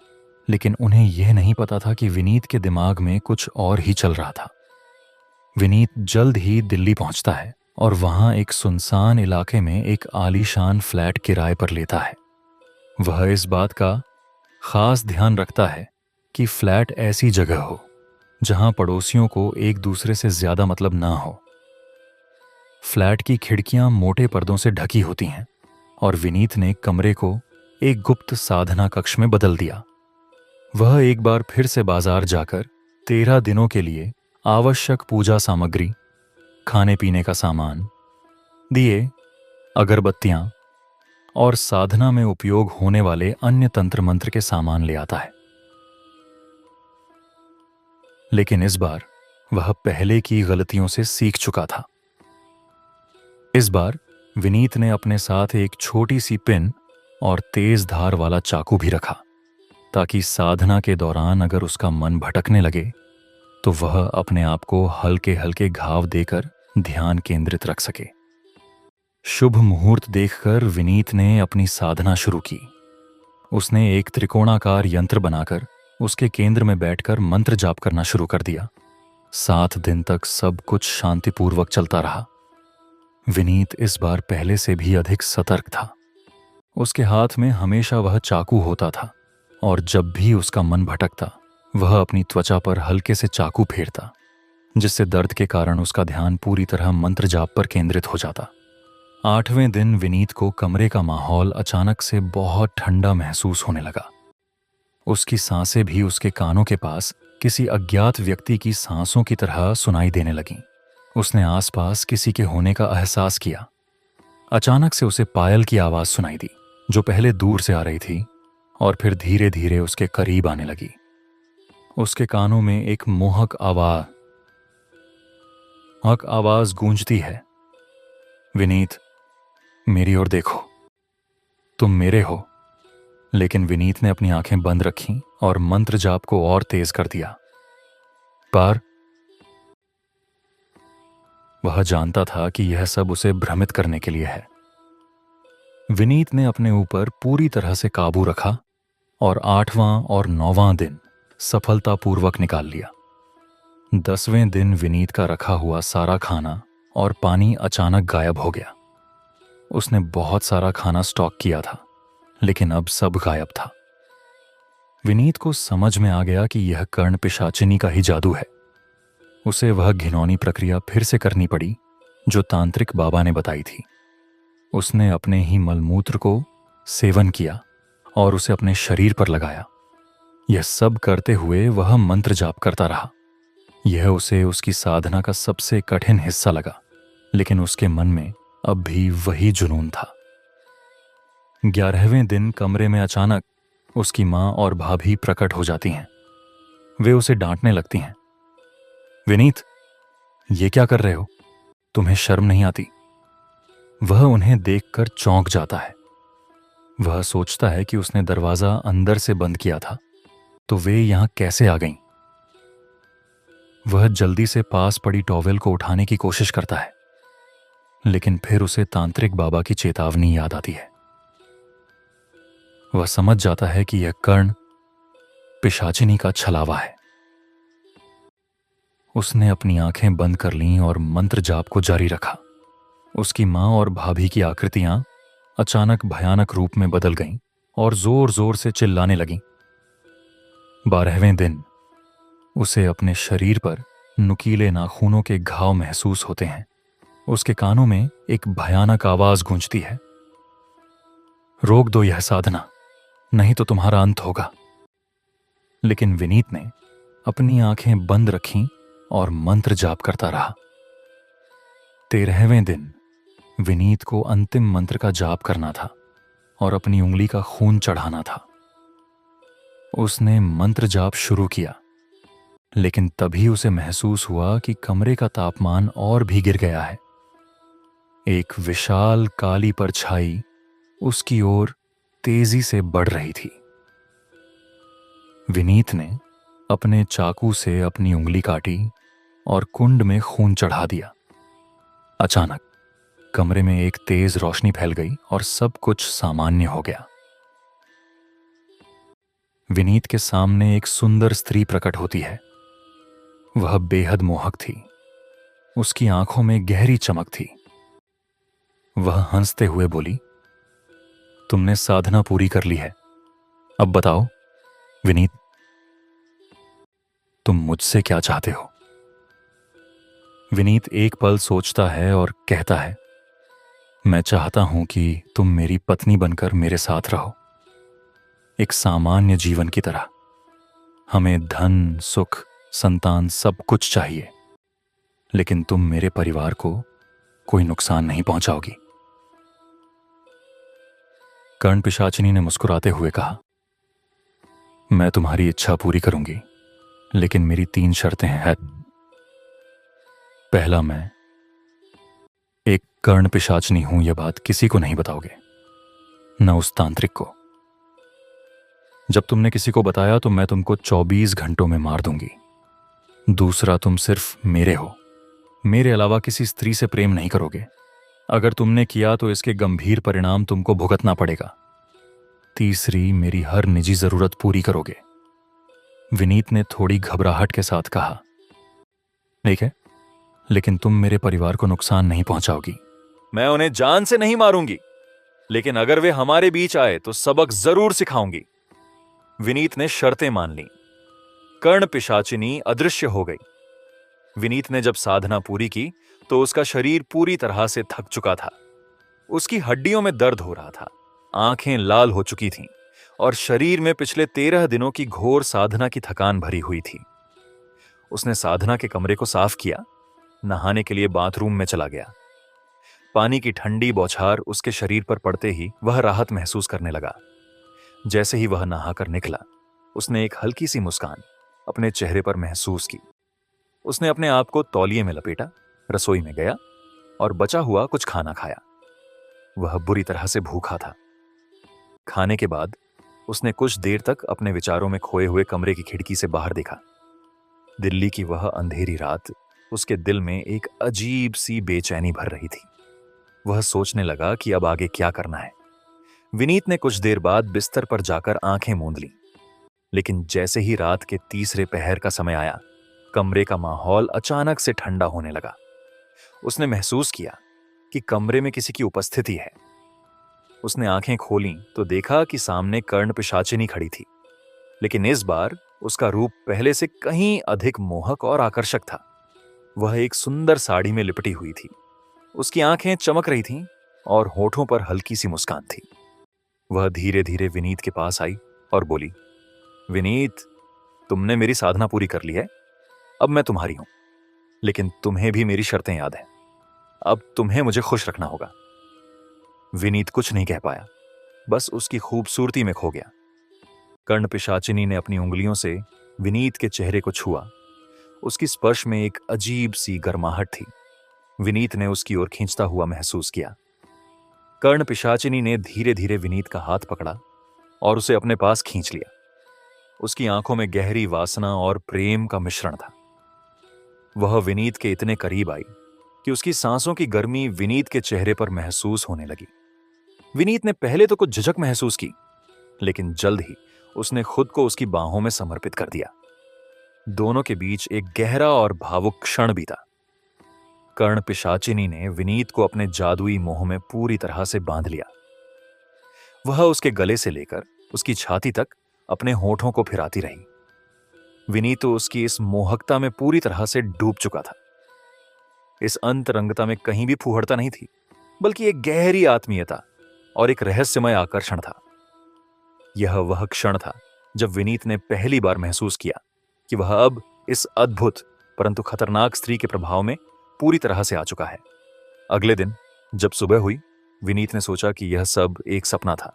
लेकिन उन्हें यह नहीं पता था कि विनीत के दिमाग में कुछ और ही चल रहा था। विनीत जल्द ही दिल्ली पहुंचता है और वहां एक सुनसान इलाके में एक आलीशान फ्लैट किराए पर लेता है। वह इस बात का खास ध्यान रखता है कि फ्लैट ऐसी जगह हो जहां पड़ोसियों को एक दूसरे से ज्यादा मतलब ना हो। फ्लैट की खिड़कियां मोटे पर्दों से ढकी होती हैं और विनीत ने कमरे को एक गुप्त साधना कक्ष में बदल दिया। वह एक बार फिर से बाजार जाकर 13 दिनों के लिए आवश्यक पूजा सामग्री, खाने पीने का सामान, दिए, अगरबत्तियां और साधना में उपयोग होने वाले अन्य तंत्र मंत्र के सामान ले आता है। लेकिन इस बार वह पहले की गलतियों से सीख चुका था। इस बार विनीत ने अपने साथ एक छोटी सी पिन और तेज धार वाला चाकू भी रखा, ताकि साधना के दौरान अगर उसका मन भटकने लगे तो वह अपने आप को हल्के हल्के घाव देकर ध्यान केंद्रित रख सके। शुभ मुहूर्त देखकर विनीत ने अपनी साधना शुरू की। उसने एक त्रिकोणाकार यंत्र बनाकर उसके केंद्र में बैठकर मंत्र जाप करना शुरू कर दिया। 7 दिन तक सब कुछ शांतिपूर्वक चलता रहा। विनीत इस बार पहले से भी अधिक सतर्क था। उसके हाथ में हमेशा वह चाकू होता था और जब भी उसका मन भटकता वह अपनी त्वचा पर हल्के से चाकू फेरता, जिससे दर्द के कारण उसका ध्यान पूरी तरह मंत्र जाप पर केंद्रित हो जाता। 8वें दिन विनीत को कमरे का माहौल अचानक से बहुत ठंडा महसूस होने लगा। उसकी सांसें भी उसके कानों के पास किसी अज्ञात व्यक्ति की सांसों की तरह सुनाई देने लगीं। उसने आसपास किसी के होने का एहसास किया। अचानक से उसे पायल की आवाज सुनाई दी, जो पहले दूर से आ रही थी और फिर धीरे धीरे उसके करीब आने लगी। उसके कानों में एक मोहक आवाज गूंजती है, विनीत, मेरी ओर देखो, तुम मेरे हो। लेकिन विनीत ने अपनी आंखें बंद रखीं और मंत्र जाप को और तेज कर दिया। पर वह जानता था कि यह सब उसे भ्रमित करने के लिए है। विनीत ने अपने ऊपर पूरी तरह से काबू रखा और 8वां और 9वां दिन सफलतापूर्वक निकाल लिया। 10वें दिन विनीत का रखा हुआ सारा खाना और पानी अचानक गायब हो गया। उसने बहुत सारा खाना स्टॉक किया था, लेकिन अब सब गायब था। विनीत को समझ में आ गया कि यह कर्ण पिशाचिनी का ही जादू है। उसे वह घिनौनी प्रक्रिया फिर से करनी पड़ी जो तांत्रिक बाबा ने बताई थी। उसने अपने ही मलमूत्र को सेवन किया और उसे अपने शरीर पर लगाया। यह सब करते हुए वह मंत्र जाप करता रहा। यह उसे उसकी साधना का सबसे कठिन हिस्सा लगा, लेकिन उसके मन में अब भी वही जुनून था। 11वें दिन कमरे में अचानक उसकी मां और भाभी प्रकट हो जाती हैं। वे उसे डांटने लगती हैं, विनीत, ये क्या कर रहे हो? तुम्हें शर्म नहीं आती? वह उन्हें देखकर चौंक जाता है। वह सोचता है कि उसने दरवाजा अंदर से बंद किया था, तो वे यहां कैसे आ गईं? वह जल्दी से पास पड़ी टॉवेल को उठाने की कोशिश करता है, लेकिन फिर उसे तांत्रिक बाबा की चेतावनी याद आती है। वह समझ जाता है कि यह कर्ण पिशाचिनी का छलावा है। उसने अपनी आंखें बंद कर लीं और मंत्र जाप को जारी रखा। उसकी माँ और भाभी की आकृतियां अचानक भयानक रूप में बदल गईं और जोर जोर से चिल्लाने लगीं। 12वें दिन उसे अपने शरीर पर नुकीले नाखूनों के घाव महसूस होते हैं। उसके कानों में एक भयानक आवाज गूंजती है, रोक दो यह साधना, नहीं तो तुम्हारा अंत होगा। लेकिन विनीत ने अपनी आंखें बंद रखीं और मंत्र जाप करता रहा। 13वें दिन विनीत को अंतिम मंत्र का जाप करना था और अपनी उंगली का खून चढ़ाना था। उसने मंत्र जाप शुरू किया, लेकिन तभी उसे महसूस हुआ कि कमरे का तापमान और भी गिर गया है। एक विशाल काली परछाई उसकी ओर तेजी से बढ़ रही थी। विनीत ने अपने चाकू से अपनी उंगली काटी और कुंड में खून चढ़ा दिया। अचानक कमरे में एक तेज रोशनी फैल गई और सब कुछ सामान्य हो गया। विनीत के सामने एक सुंदर स्त्री प्रकट होती है। वह बेहद मोहक थी। उसकी आंखों में गहरी चमक थी। वह हंसते हुए बोली, तुमने साधना पूरी कर ली है। अब बताओ विनीत, तुम मुझसे क्या चाहते हो? विनीत एक पल सोचता है और कहता है, मैं चाहता हूं कि तुम मेरी पत्नी बनकर मेरे साथ रहो, एक सामान्य जीवन की तरह। हमें धन, सुख, संतान सब कुछ चाहिए, लेकिन तुम मेरे परिवार को कोई नुकसान नहीं पहुंचाओगी। कर्ण पिशाचिनी ने मुस्कुराते हुए कहा, मैं तुम्हारी इच्छा पूरी करूंगी, लेकिन मेरी 3 शर्तें हैं। पहला, मैं एक कर्ण पिशाचिनी हूं, यह बात किसी को नहीं बताओगे, न उस तांत्रिक को। जब तुमने किसी को बताया तो मैं तुमको 24 घंटों में मार दूंगी। दूसरा, तुम सिर्फ मेरे हो, मेरे अलावा किसी स्त्री से प्रेम नहीं करोगे। अगर तुमने किया तो इसके गंभीर परिणाम तुमको भुगतना पड़ेगा। तीसरी, मेरी हर निजी जरूरत पूरी करोगे। विनीत ने थोड़ी घबराहट के साथ कहा, ठीक है, लेकिन तुम मेरे परिवार को नुकसान नहीं पहुंचाओगी। मैं उन्हें जान से नहीं मारूंगी, लेकिन अगर वे हमारे बीच आए तो सबक जरूर सिखाऊंगी। विनीत ने शर्तें मान ली। कर्ण पिशाचिनी अदृश्य हो गई। विनीत ने जब साधना पूरी की तो उसका शरीर पूरी तरह से थक चुका था। उसकी हड्डियों में दर्द हो रहा था, आंखें लाल हो चुकी थीं और शरीर में पिछले 13 दिनों की घोर साधना की थकान भरी हुई थी। उसने साधना के कमरे को साफ किया, नहाने के लिए बाथरूम में चला गया। पानी की ठंडी बौछार उसके शरीर पर पड़ते ही वह राहत महसूस करने लगा। जैसे ही वह नहाकर निकला, उसने एक हल्की सी मुस्कान अपने चेहरे पर महसूस की। उसने अपने आप को तौलिए में लपेटा, रसोई में गया और बचा हुआ कुछ खाना खाया। वह बुरी तरह से भूखा था। खाने के बाद उसने कुछ देर तक अपने विचारों में खोए हुए कमरे की खिड़की से बाहर देखा। दिल्ली की वह अंधेरी रात उसके दिल में एक अजीब सी बेचैनी भर रही थी। वह सोचने लगा कि अब आगे क्या करना है। विनीत ने कुछ देर बाद बिस्तर पर जाकर आंखें मूंद लीं, लेकिन जैसे ही रात के तीसरे पहर का समय आया, कमरे का माहौल अचानक से ठंडा होने लगा। उसने महसूस किया कि कमरे में किसी की उपस्थिति है। उसने आंखें खोलीं तो देखा कि सामने कर्ण पिशाचिनी खड़ी थी, लेकिन इस बार उसका रूप पहले से कहीं अधिक मोहक और आकर्षक था। वह एक सुंदर साड़ी में लिपटी हुई थी। उसकी आंखें चमक रही थीं और होठों पर हल्की सी मुस्कान थी। वह धीरे धीरे विनीत के पास आई और बोली, विनीत, तुमने मेरी साधना पूरी कर ली है, अब मैं तुम्हारी हूं, लेकिन तुम्हें भी मेरी शर्तें याद हैं। अब तुम्हें मुझे खुश रखना होगा। विनीत कुछ नहीं कह पाया, बस उसकी खूबसूरती में खो गया। कर्ण पिशाचिनी ने अपनी उंगलियों से विनीत के चेहरे को छुआ। उसकी स्पर्श में एक अजीब सी गर्माहट थी। विनीत ने उसकी ओर खींचता हुआ महसूस किया। कर्ण पिशाचिनी ने धीरे धीरे विनीत का हाथ पकड़ा और उसे अपने पास खींच लिया। उसकी आंखों में गहरी वासना और प्रेम का मिश्रण था। वह विनीत के इतने करीब आई कि उसकी सांसों की गर्मी विनीत के चेहरे पर महसूस होने लगी। विनीत ने पहले तो कुछ झिझक महसूस की, लेकिन जल्द ही उसने खुद को उसकी बाहों में समर्पित कर दिया। दोनों के बीच एक गहरा और भावुक क्षण बीता। कर्ण पिशाचिनी ने विनीत को अपने जादुई मोह में पूरी तरह से बांध लिया। वह उसके गले से लेकर उसकी छाती तक अपने होठों को फिराती रही। विनीत तो उसकी इस मोहकता में पूरी तरह से डूब चुका था। इस अंतरंगता में कहीं भी फूहड़ता नहीं थी, बल्कि एक गहरी आत्मीयता और एक रहस्यमय आकर्षण था। यह वह क्षण था जब विनीत ने पहली बार महसूस किया कि वह अब इस अद्भुत परंतु खतरनाक स्त्री के प्रभाव में पूरी तरह से आ चुका है। अगले दिन जब सुबह हुई, विनीत ने सोचा कि यह सब एक सपना था,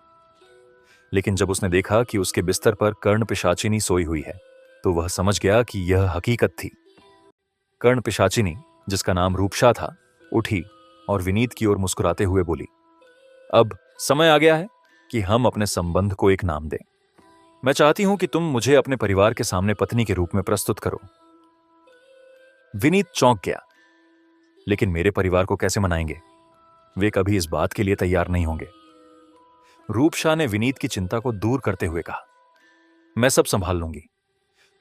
लेकिन जब उसने देखा कि उसके बिस्तर पर कर्ण पिशाचिनी सोई हुई है, तो वह समझ गया कि यह हकीकत थी। कर्ण पिशाचिनी, जिसका नाम रूपशा था, उठी और विनीत की ओर मुस्कुराते हुए बोली, अब समय आ गया है कि हम अपने संबंध को एक नाम दें। मैं चाहती हूं कि तुम मुझे अपने परिवार के सामने पत्नी के रूप में प्रस्तुत करो। विनीत चौंक गया, लेकिन मेरे परिवार को कैसे मनाएंगे? वे कभी इस बात के लिए तैयार नहीं होंगे। रूपशा ने विनीत की चिंता को दूर करते हुए कहा, मैं सब संभाल लूंगी।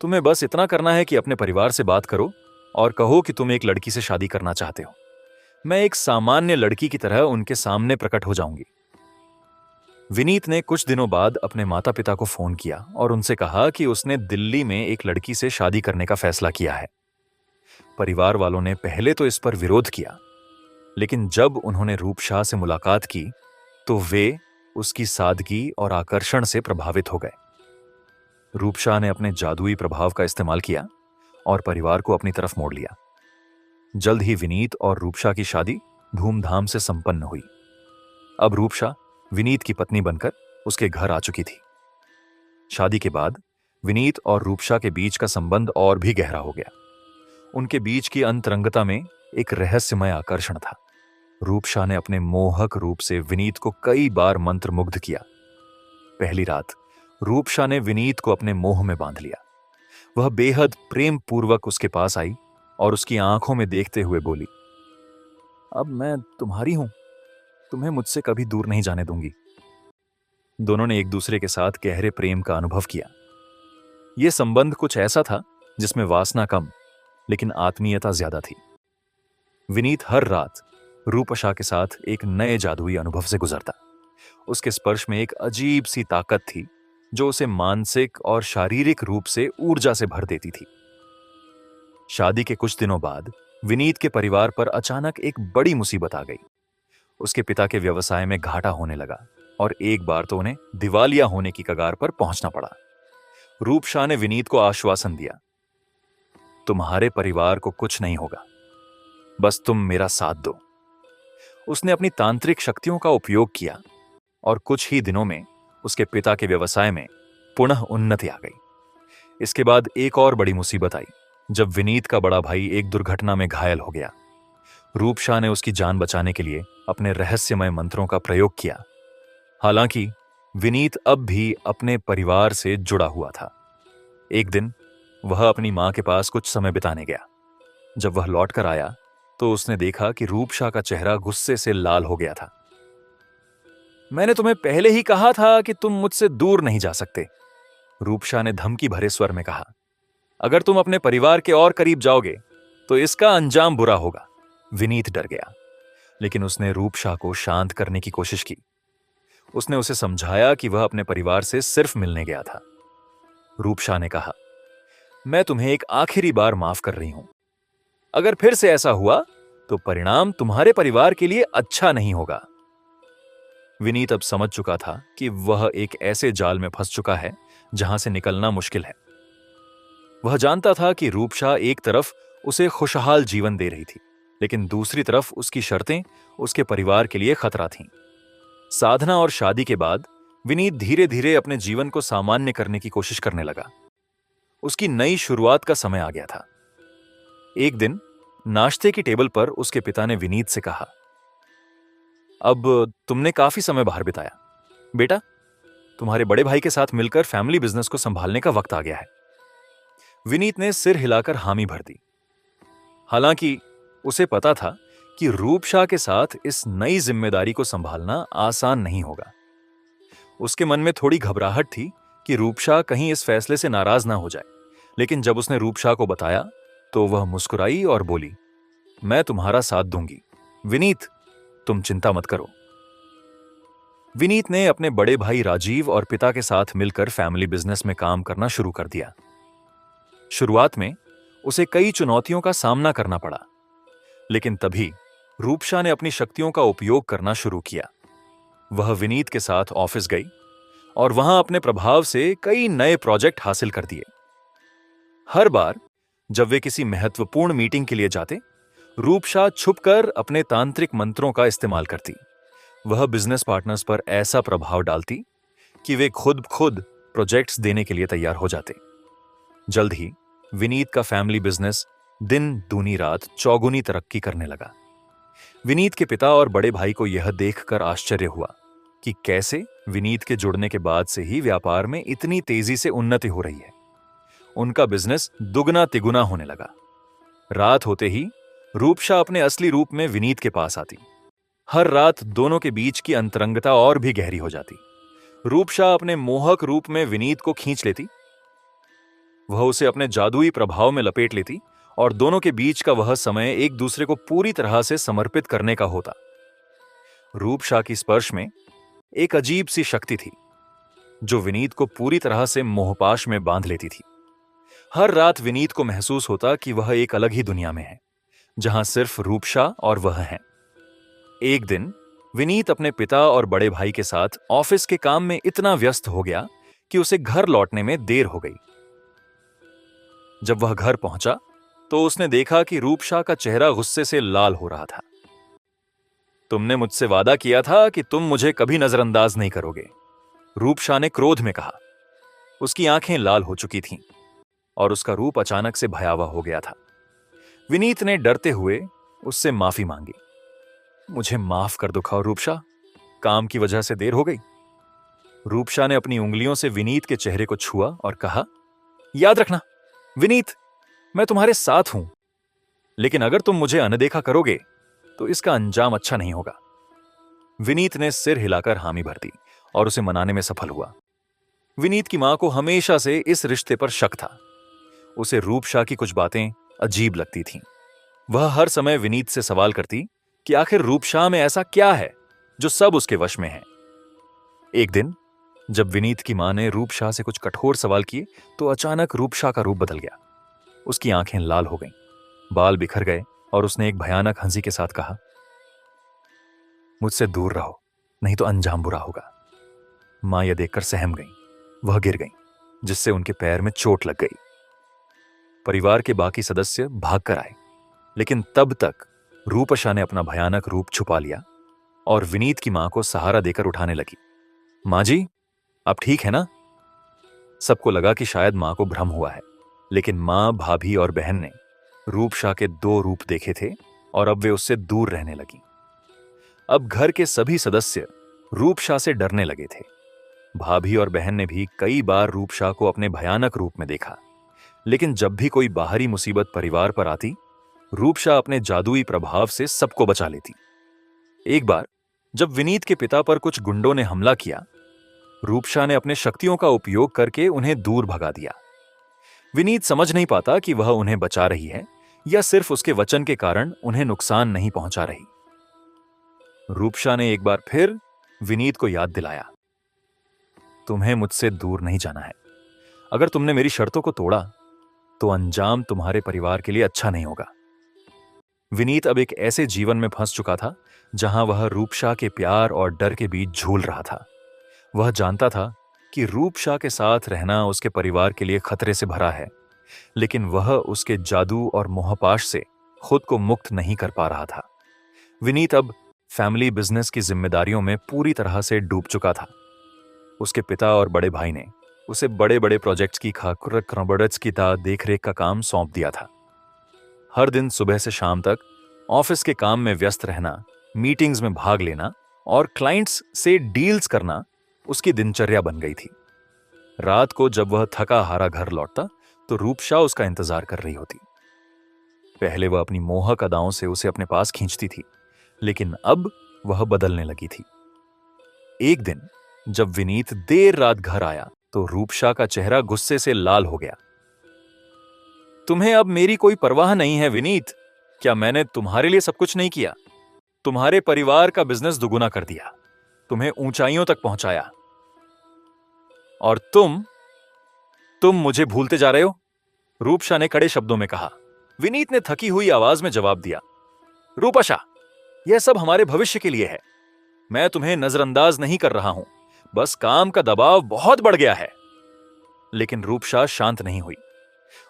तुम्हें बस इतना करना है कि अपने परिवार से बात करो और कहो कि तुम एक लड़की से शादी करना चाहते हो। मैं एक सामान्य लड़की की तरह उनके सामने प्रकट हो जाऊंगी। विनीत ने कुछ दिनों बाद अपने माता पिता को फोन किया और उनसे कहा कि उसने दिल्ली में एक लड़की से शादी करने का फैसला किया है। परिवार वालों ने पहले तो इस पर विरोध किया, लेकिन जब उन्होंने रूपशा से मुलाकात की तो वे उसकी सादगी और आकर्षण से प्रभावित हो गए। रूपशा ने अपने जादुई प्रभाव का इस्तेमाल किया और परिवार को अपनी तरफ मोड़ लिया। जल्द ही विनीत और रूपशा की शादी धूमधाम से संपन्न हुई। अब रूपशा विनीत की पत्नी बनकर उसके घर आ चुकी थी। शादी के बाद विनीत और रूपशा के बीच का संबंध और भी गहरा हो गया। उनके बीच की अंतरंगता में एक रहस्यमय आकर्षण था। रूपशा ने अपने मोहक रूप से विनीत को कई बार मंत्रमुग्ध किया। पहली रात रूपशा ने विनीत को अपने मोह में बांध लिया। वह बेहद प्रेम पूर्वक उसके पास आई और उसकी आंखों में देखते हुए बोली, अब मैं तुम्हारी हूं, तुम्हें मुझसे कभी दूर नहीं जाने दूंगी। दोनों ने एक दूसरे के साथ गहरे प्रेम का अनुभव किया। यह संबंध कुछ ऐसा था जिसमें वासना कम लेकिन आत्मीयता ज्यादा थी। विनीत हर रात रूपशा के साथ एक नए जादुई अनुभव से गुजरता। उसके स्पर्श में एक अजीब सी ताकत थी जो उसे मानसिक और शारीरिक रूप से ऊर्जा से भर देती थी। शादी के कुछ दिनों बाद विनीत के परिवार पर अचानक एक बड़ी मुसीबत आ गई। उसके पिता के व्यवसाय में घाटा होने लगा और एक बार तो उन्हें दिवालिया होने की कगार पर पहुंचना पड़ा। रूपशा ने विनीत को आश्वासन दिया, तुम्हारे परिवार को कुछ नहीं होगा, बस तुम मेरा साथ दो। उसने अपनी तांत्रिक शक्तियों का उपयोग किया और कुछ ही दिनों में उसके पिता के व्यवसाय में पुनः उन्नति आ गई। इसके बाद एक और बड़ी मुसीबत आई जब विनीत का बड़ा भाई एक दुर्घटना में घायल हो गया। रूपशा ने उसकी जान बचाने के लिए अपने रहस्यमय मंत्रों का प्रयोग किया। हालांकि विनीत अब भी अपने परिवार से जुड़ा हुआ था। एक दिन वह अपनी मां के पास कुछ समय बिताने गया। जब वह लौटकर आया तो उसने देखा कि रूपशा का चेहरा गुस्से से लाल हो गया था। मैंने तुम्हें पहले ही कहा था कि तुम मुझसे दूर नहीं जा सकते, रूपशा ने धमकी भरे स्वर में कहा। अगर तुम अपने परिवार के और करीब जाओगे तो इसका अंजाम बुरा होगा। विनीत डर गया, लेकिन उसने रूपशा को शांत करने की कोशिश की। उसने उसे समझाया कि वह अपने परिवार से सिर्फ मिलने गया था। रूपशा ने कहा, मैं तुम्हें एक आखिरी बार माफ कर रही हूं। अगर फिर से ऐसा हुआ तो परिणाम तुम्हारे परिवार के लिए अच्छा नहीं होगा। विनीत अब समझ चुका था कि वह एक ऐसे जाल में फंस चुका है जहां से निकलना मुश्किल है। वह जानता था कि रूपशा एक तरफ उसे खुशहाल जीवन दे रही थी, लेकिन दूसरी तरफ उसकी शर्तें उसके परिवार के लिए खतरा थीं। साधना और शादी के बाद विनीत धीरे धीरे अपने जीवन को सामान्य करने की कोशिश करने लगा। उसकी नई शुरुआत का समय आ गया था। एक दिन नाश्ते की टेबल पर उसके पिता ने विनीत से कहा, अब तुमने काफी समय बाहर बिताया, बेटा तुम्हारे बड़े भाई के साथ मिलकर फैमिली बिजनेस को संभालने का वक्त आ गया है। विनीत ने सिर हिलाकर हामी भर दी। हालांकि उसे पता था कि रूपशा के साथ इस नई जिम्मेदारी को संभालना आसान नहीं होगा। उसके मन में थोड़ी घबराहट थी कि रूपशा कहीं इस फैसले से नाराज ना हो जाए, लेकिन जब उसने रूपशा को बताया तो वह मुस्कुराई और बोली, मैं तुम्हारा साथ दूंगी। विनीत, तुम चिंता मत करो। विनीत ने अपने बड़े भाई राजीव और पिता के साथ मिलकर फैमिली बिजनेस में काम करना शुरू कर दिया। शुरुआत में उसे कई चुनौतियों का सामना करना पड़ा, लेकिन तभी रूपशा ने अपनी शक्तियों का उपयोग करना शुरू किया। वह विनीत के साथ ऑफिस गई और वहां अपने प्रभाव से कई नए प्रोजेक्ट हासिल कर दिए। हर बार जब वे किसी महत्वपूर्ण मीटिंग के लिए जाते, रूपशा छुपकर अपने तांत्रिक मंत्रों का इस्तेमाल करती। वह बिजनेस पार्टनर्स पर ऐसा प्रभाव डालती कि वे खुद प्रोजेक्ट्स देने के लिए तैयार हो जाते। जल्द ही विनीत का फैमिली बिजनेस दिन दूनी रात चौगुनी तरक्की करने लगा। विनीत के पिता और बड़े भाई को यह देखकर आश्चर्य हुआ कि कैसे विनीत के जुड़ने के बाद से ही व्यापार में इतनी तेजी से उन्नति हो रही है। उनका बिजनेस दुगना तिगुना होने लगा। रात होते ही रूपशा अपने असली रूप में विनीत के पास आती। हर रात दोनों के बीच की अंतरंगता और भी गहरी हो जाती। रूपशा अपने मोहक रूप में विनीत को खींच लेती। वह उसे अपने जादुई प्रभाव में लपेट लेती और दोनों के बीच का वह समय एक दूसरे को पूरी तरह से समर्पित करने का होता। रूपशा की स्पर्श में एक अजीब सी शक्ति थी जो विनीत को पूरी तरह से मोहपाश में बांध लेती थी। हर रात विनीत को महसूस होता कि वह एक अलग ही दुनिया में है, जहां सिर्फ रूपशा और वह हैं। एक दिन विनीत अपने पिता और बड़े भाई के साथ ऑफिस के काम में इतना व्यस्त हो गया कि उसे घर लौटने में देर हो गई। जब वह घर पहुंचा तो उसने देखा कि रूपशा का चेहरा गुस्से से लाल हो रहा था। तुमने मुझसे वादा किया था कि तुम मुझे कभी नजरअंदाज नहीं करोगे, रूपशा ने क्रोध में कहा। उसकी आंखें लाल हो चुकी थीं और उसका रूप अचानक से भयावह हो गया था। विनीत ने डरते हुए उससे माफी मांगी। मुझे माफ कर दो रूपशा, काम की वजह से देर हो गई। रूपशा ने अपनी उंगलियों से विनीत के चेहरे को छुआ और कहा, याद रखना विनीत, मैं तुम्हारे साथ हूं, लेकिन अगर तुम मुझे अनदेखा करोगे तो इसका अंजाम अच्छा नहीं होगा। विनीत ने सिर हिलाकर हामी भर दी और उसे मनाने में सफल हुआ। विनीत की मां को हमेशा से इस रिश्ते पर शक था। उसे रूपशा की कुछ बातें अजीब लगती थीं। वह हर समय विनीत से सवाल करती कि आखिर रूपशा में ऐसा क्या है जो सब उसके वश में है। एक दिन जब विनीत की मां ने रूपशा से कुछ कठोर सवाल किए तो अचानक रूपशा का रूप बदल गया। उसकी आंखें लाल हो गईं, बाल बिखर गए और उसने एक भयानक हंसी के साथ कहा, मुझसे दूर रहो, नहीं तो अंजाम बुरा होगा। मां यह देखकर सहम गई। वह गिर गई, जिससे उनके पैर में चोट लग गई। परिवार के बाकी सदस्य भागकर आए, लेकिन तब तक रूपशा ने अपना भयानक रूप छुपा लिया और विनीत की मां को सहारा देकर उठाने लगी। मां जी, आप ठीक है ना? सबको लगा कि शायद मां को भ्रम हुआ है, लेकिन मां, भाभी और बहन ने रूपशा के दो रूप देखे थे और अब वे उससे दूर रहने लगी। अब घर के सभी सदस्य रूपशा से डरने लगे थे। भाभी और बहन ने भी कई बार रूपशा को अपने भयानक रूप में देखा, लेकिन जब भी कोई बाहरी मुसीबत परिवार पर आती, रूपशा अपने जादुई प्रभाव से सबको बचा लेती। एक बार जब विनीत के पिता पर कुछ गुंडों ने हमला किया, रूपशा ने अपने शक्तियों का उपयोग करके उन्हें दूर भगा दिया। विनीत समझ नहीं पाता कि वह उन्हें बचा रही है या सिर्फ उसके वचन के कारण उन्हें नुकसान नहीं पहुंचा रही। रूपशा ने एक बार फिर विनीत को याद दिलाया, तुम्हें मुझसे दूर नहीं जाना है। अगर तुमने मेरी शर्तों को तोड़ा तो अंजाम तुम्हारे परिवार के लिए अच्छा नहीं होगा। विनीत अब एक ऐसे जीवन में फंस चुका था जहां वह रूपशा के प्यार और डर के बीच झूल रहा था। वह जानता था कि रूपशा के साथ रहना उसके परिवार के लिए खतरे से भरा है, लेकिन वह उसके जादू और मोहपाश से खुद को मुक्त नहीं कर पा रहा था। विनीत अब फैमिली बिजनेस की जिम्मेदारियों में पूरी तरह से डूब चुका था। उसके पिता और बड़े भाई ने उसे बड़े बड़े प्रोजेक्ट्स की देखरेख का काम सौंप दिया था। हर दिन सुबह से शाम तक ऑफिस के काम में व्यस्त रहना, मीटिंग्स में भाग लेना और क्लाइंट्स से डील्स करना उसकी दिनचर्या बन गई थी। रात को जब वह थका हारा घर लौटता तो रूपशा उसका इंतजार कर रही होती। पहले वह अपनी मोहक अदाओं से उसे अपने पास खींचती थी, लेकिन अब वह बदलने लगी थी। एक दिन जब विनीत देर रात घर आया तो रूपशा का चेहरा गुस्से से लाल हो गया। तुम्हें अब मेरी कोई परवाह नहीं है विनीत, क्या मैंने तुम्हारे लिए सब कुछ नहीं किया? तुम्हारे परिवार का बिजनेस दुगुना कर दिया, तुम्हें ऊंचाइयों तक पहुंचाया, और तुम मुझे भूलते जा रहे हो? रूपशा ने कड़े शब्दों में कहा। विनीत ने थकी हुई आवाज में जवाब दिया, रूपशा, यह सब हमारे भविष्य के लिए है। मैं तुम्हें नजरअंदाज नहीं कर रहा हूं, बस काम का दबाव बहुत बढ़ गया है। लेकिन रूपशा शांत नहीं हुई।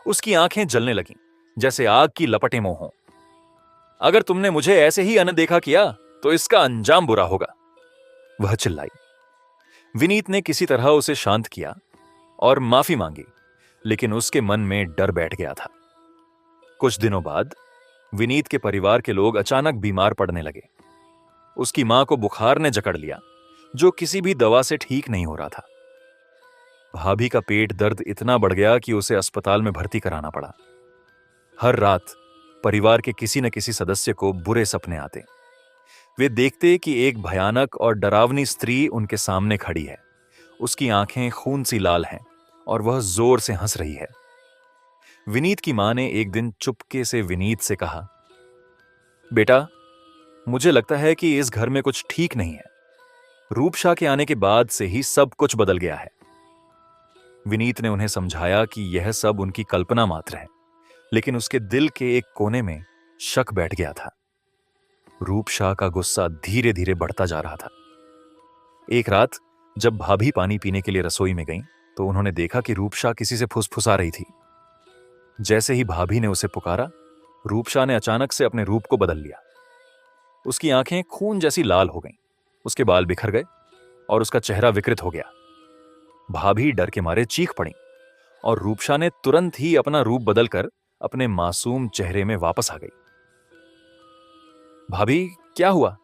उसकी आंखें जलने लगीं, जैसे आग की लपटें मुंह हों। अगर तुमने मुझे ऐसे ही अनदेखा किया तो इसका अंजाम बुरा होगा, वह चिल्लाई। विनीत ने किसी तरह उसे शांत किया और माफी मांगी, लेकिन उसके मन में डर बैठ गया था। कुछ दिनों बाद विनीत के परिवार के लोग अचानक बीमार पड़ने लगे। उसकी मां को बुखार ने जकड़ लिया, जो किसी भी दवा से ठीक नहीं हो रहा था। भाभी का पेट दर्द इतना बढ़ गया कि उसे अस्पताल में भर्ती कराना पड़ा। हर रात परिवार के किसी न किसी सदस्य को बुरे सपने आते। वे देखते कि एक भयानक और डरावनी स्त्री उनके सामने खड़ी है। उसकी आंखें खून सी लाल हैं और वह जोर से हंस रही है। विनीत की मां ने एक दिन चुपके से विनीत से कहा, बेटा, मुझे लगता है कि इस घर में कुछ ठीक नहीं है। रूपशा के आने के बाद से ही सब कुछ बदल गया है। विनीत ने उन्हें समझाया कि यह सब उनकी कल्पना मात्र है, लेकिन उसके दिल के एक कोने में शक बैठ गया था। रूपशा का गुस्सा धीरे धीरे बढ़ता जा रहा था। एक रात जब भाभी पानी पीने के लिए रसोई में गईं, तो उन्होंने देखा कि रूपशा किसी से फुसफुसा रही थी। जैसे ही भाभी ने उसे पुकारा, रूपशा ने अचानक से अपने रूप को बदल लिया। उसकी आंखें खून जैसी लाल हो गईं, उसके बाल बिखर गए और उसका चेहरा विकृत हो गया। भाभी डर के मारे चीख पड़ी और रूपशा ने तुरंत ही अपना रूप बदलकर अपने मासूम चेहरे में वापस आ गई। भाभी, क्या हुआ?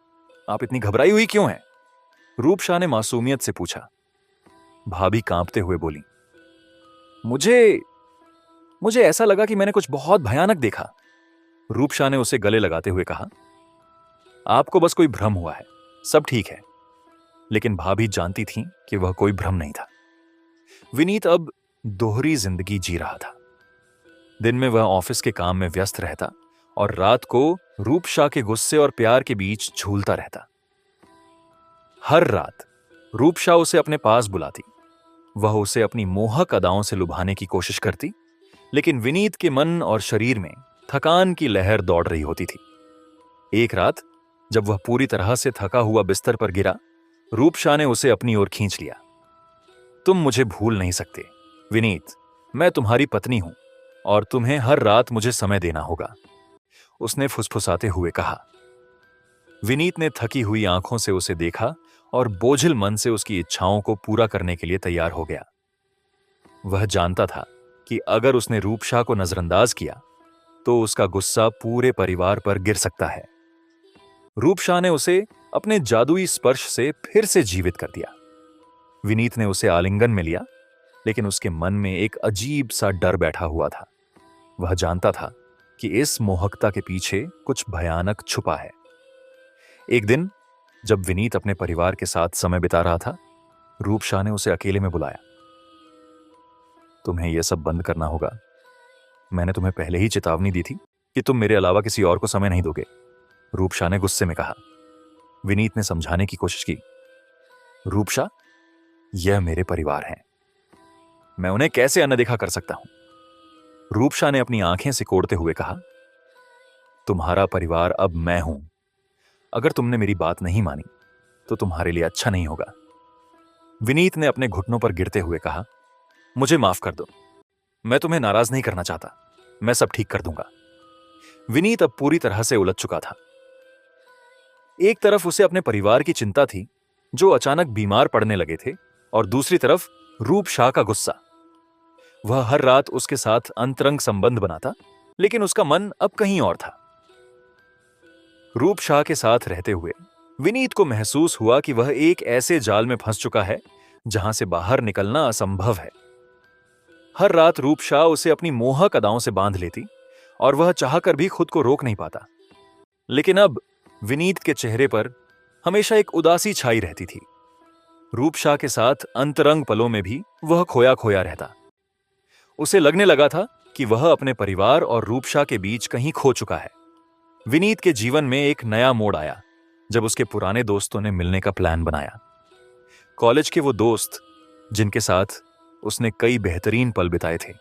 आप इतनी घबराई हुई क्यों हैं? रूपशा ने मासूमियत से पूछा। भाभी कांपते हुए बोली, मुझे ऐसा लगा कि मैंने कुछ बहुत भयानक देखा। रूपशा ने उसे गले लगाते हुए कहा, आपको बस कोई भ्रम हुआ है, सब ठीक है। लेकिन भाभी जानती थी कि वह कोई भ्रम नहीं था। विनीत अब दोहरी जिंदगी जी रहा था। दिन में वह ऑफिस के काम में व्यस्त रहता और रात को रूपशा के गुस्से और प्यार के बीच झूलता रहता। हर रात रूपशा उसे अपने पास बुलाती। वह उसे अपनी मोहक अदाओं से लुभाने की कोशिश करती, लेकिन विनीत के मन और शरीर में थकान की लहर दौड़ रही होती थी। एक रात जब वह पूरी तरह से थका हुआ बिस्तर पर गिरा, रूपशा ने उसे अपनी ओर खींच लिया। तुम मुझे भूल नहीं सकते विनीत, मैं तुम्हारी पत्नी हूं और तुम्हें हर रात मुझे समय देना होगा, उसने फुसफुसाते हुए कहा। विनीत ने थकी हुई आंखों से उसे देखा और बोझिल मन से उसकी इच्छाओं को पूरा करने के लिए तैयार हो गया। वह जानता था कि अगर उसने रूपशा को नजरअंदाज किया तो उसका गुस्सा पूरे परिवार पर गिर सकता है। रूपशा ने उसे अपने जादुई स्पर्श से फिर से जीवित कर दिया। विनीत ने उसे आलिंगन में लिया, लेकिन उसके मन में एक अजीब सा डर बैठा हुआ था। वह जानता था कि इस मोहकता के पीछे कुछ भयानक छुपा है। एक दिन जब विनीत अपने परिवार के साथ समय बिता रहा था, रूपशा ने उसे अकेले में बुलाया। तुम्हें यह सब बंद करना होगा। मैंने तुम्हें पहले ही चेतावनी दी थी कि तुम मेरे अलावा किसी और को समय नहीं दोगे, रूपशा ने गुस्से में कहा। विनीत ने समझाने की कोशिश की। रूपशा, यह मेरे परिवार हैं, मैं उन्हें कैसे अनदेखा कर सकता हूं? रूपशा ने अपनी आंखें सिकोड़ते हुए कहा, तुम्हारा परिवार अब मैं हूं। अगर तुमने मेरी बात नहीं मानी तो तुम्हारे लिए अच्छा नहीं होगा। विनीत ने अपने घुटनों पर गिरते हुए कहा, मुझे माफ कर दो, मैं तुम्हें नाराज नहीं करना चाहता, मैं सब ठीक कर दूंगा। विनीत अब पूरी तरह से उलझ चुका था। एक तरफ उसे अपने परिवार की चिंता थी जो अचानक बीमार पड़ने लगे थे, और दूसरी तरफ रूपशा का गुस्सा। वह हर रात उसके साथ अंतरंग संबंध बनाता, लेकिन उसका मन अब कहीं और था। रूपशा के साथ रहते हुए विनीत को महसूस हुआ कि वह एक ऐसे जाल में फंस चुका है जहां से बाहर निकलना असंभव है। हर रात रूपशा उसे अपनी मोहक अदाओं से बांध लेती और वह चाहकर भी खुद को रोक नहीं पाता। लेकिन अब विनीत के चेहरे पर हमेशा एक उदासी छाई रहती थी। रूपशा के साथ अंतरंग पलों में भी वह खोया खोया रहता। उसे लगने लगा था कि वह अपने परिवार और रूपशा के बीच कहीं खो चुका है। विनीत के जीवन में एक नया मोड़ आया जब उसके पुराने दोस्तों ने मिलने का प्लान बनाया। कॉलेज के वो दोस्त जिनके साथ उसने कई बेहतरीन पल बिताए थे,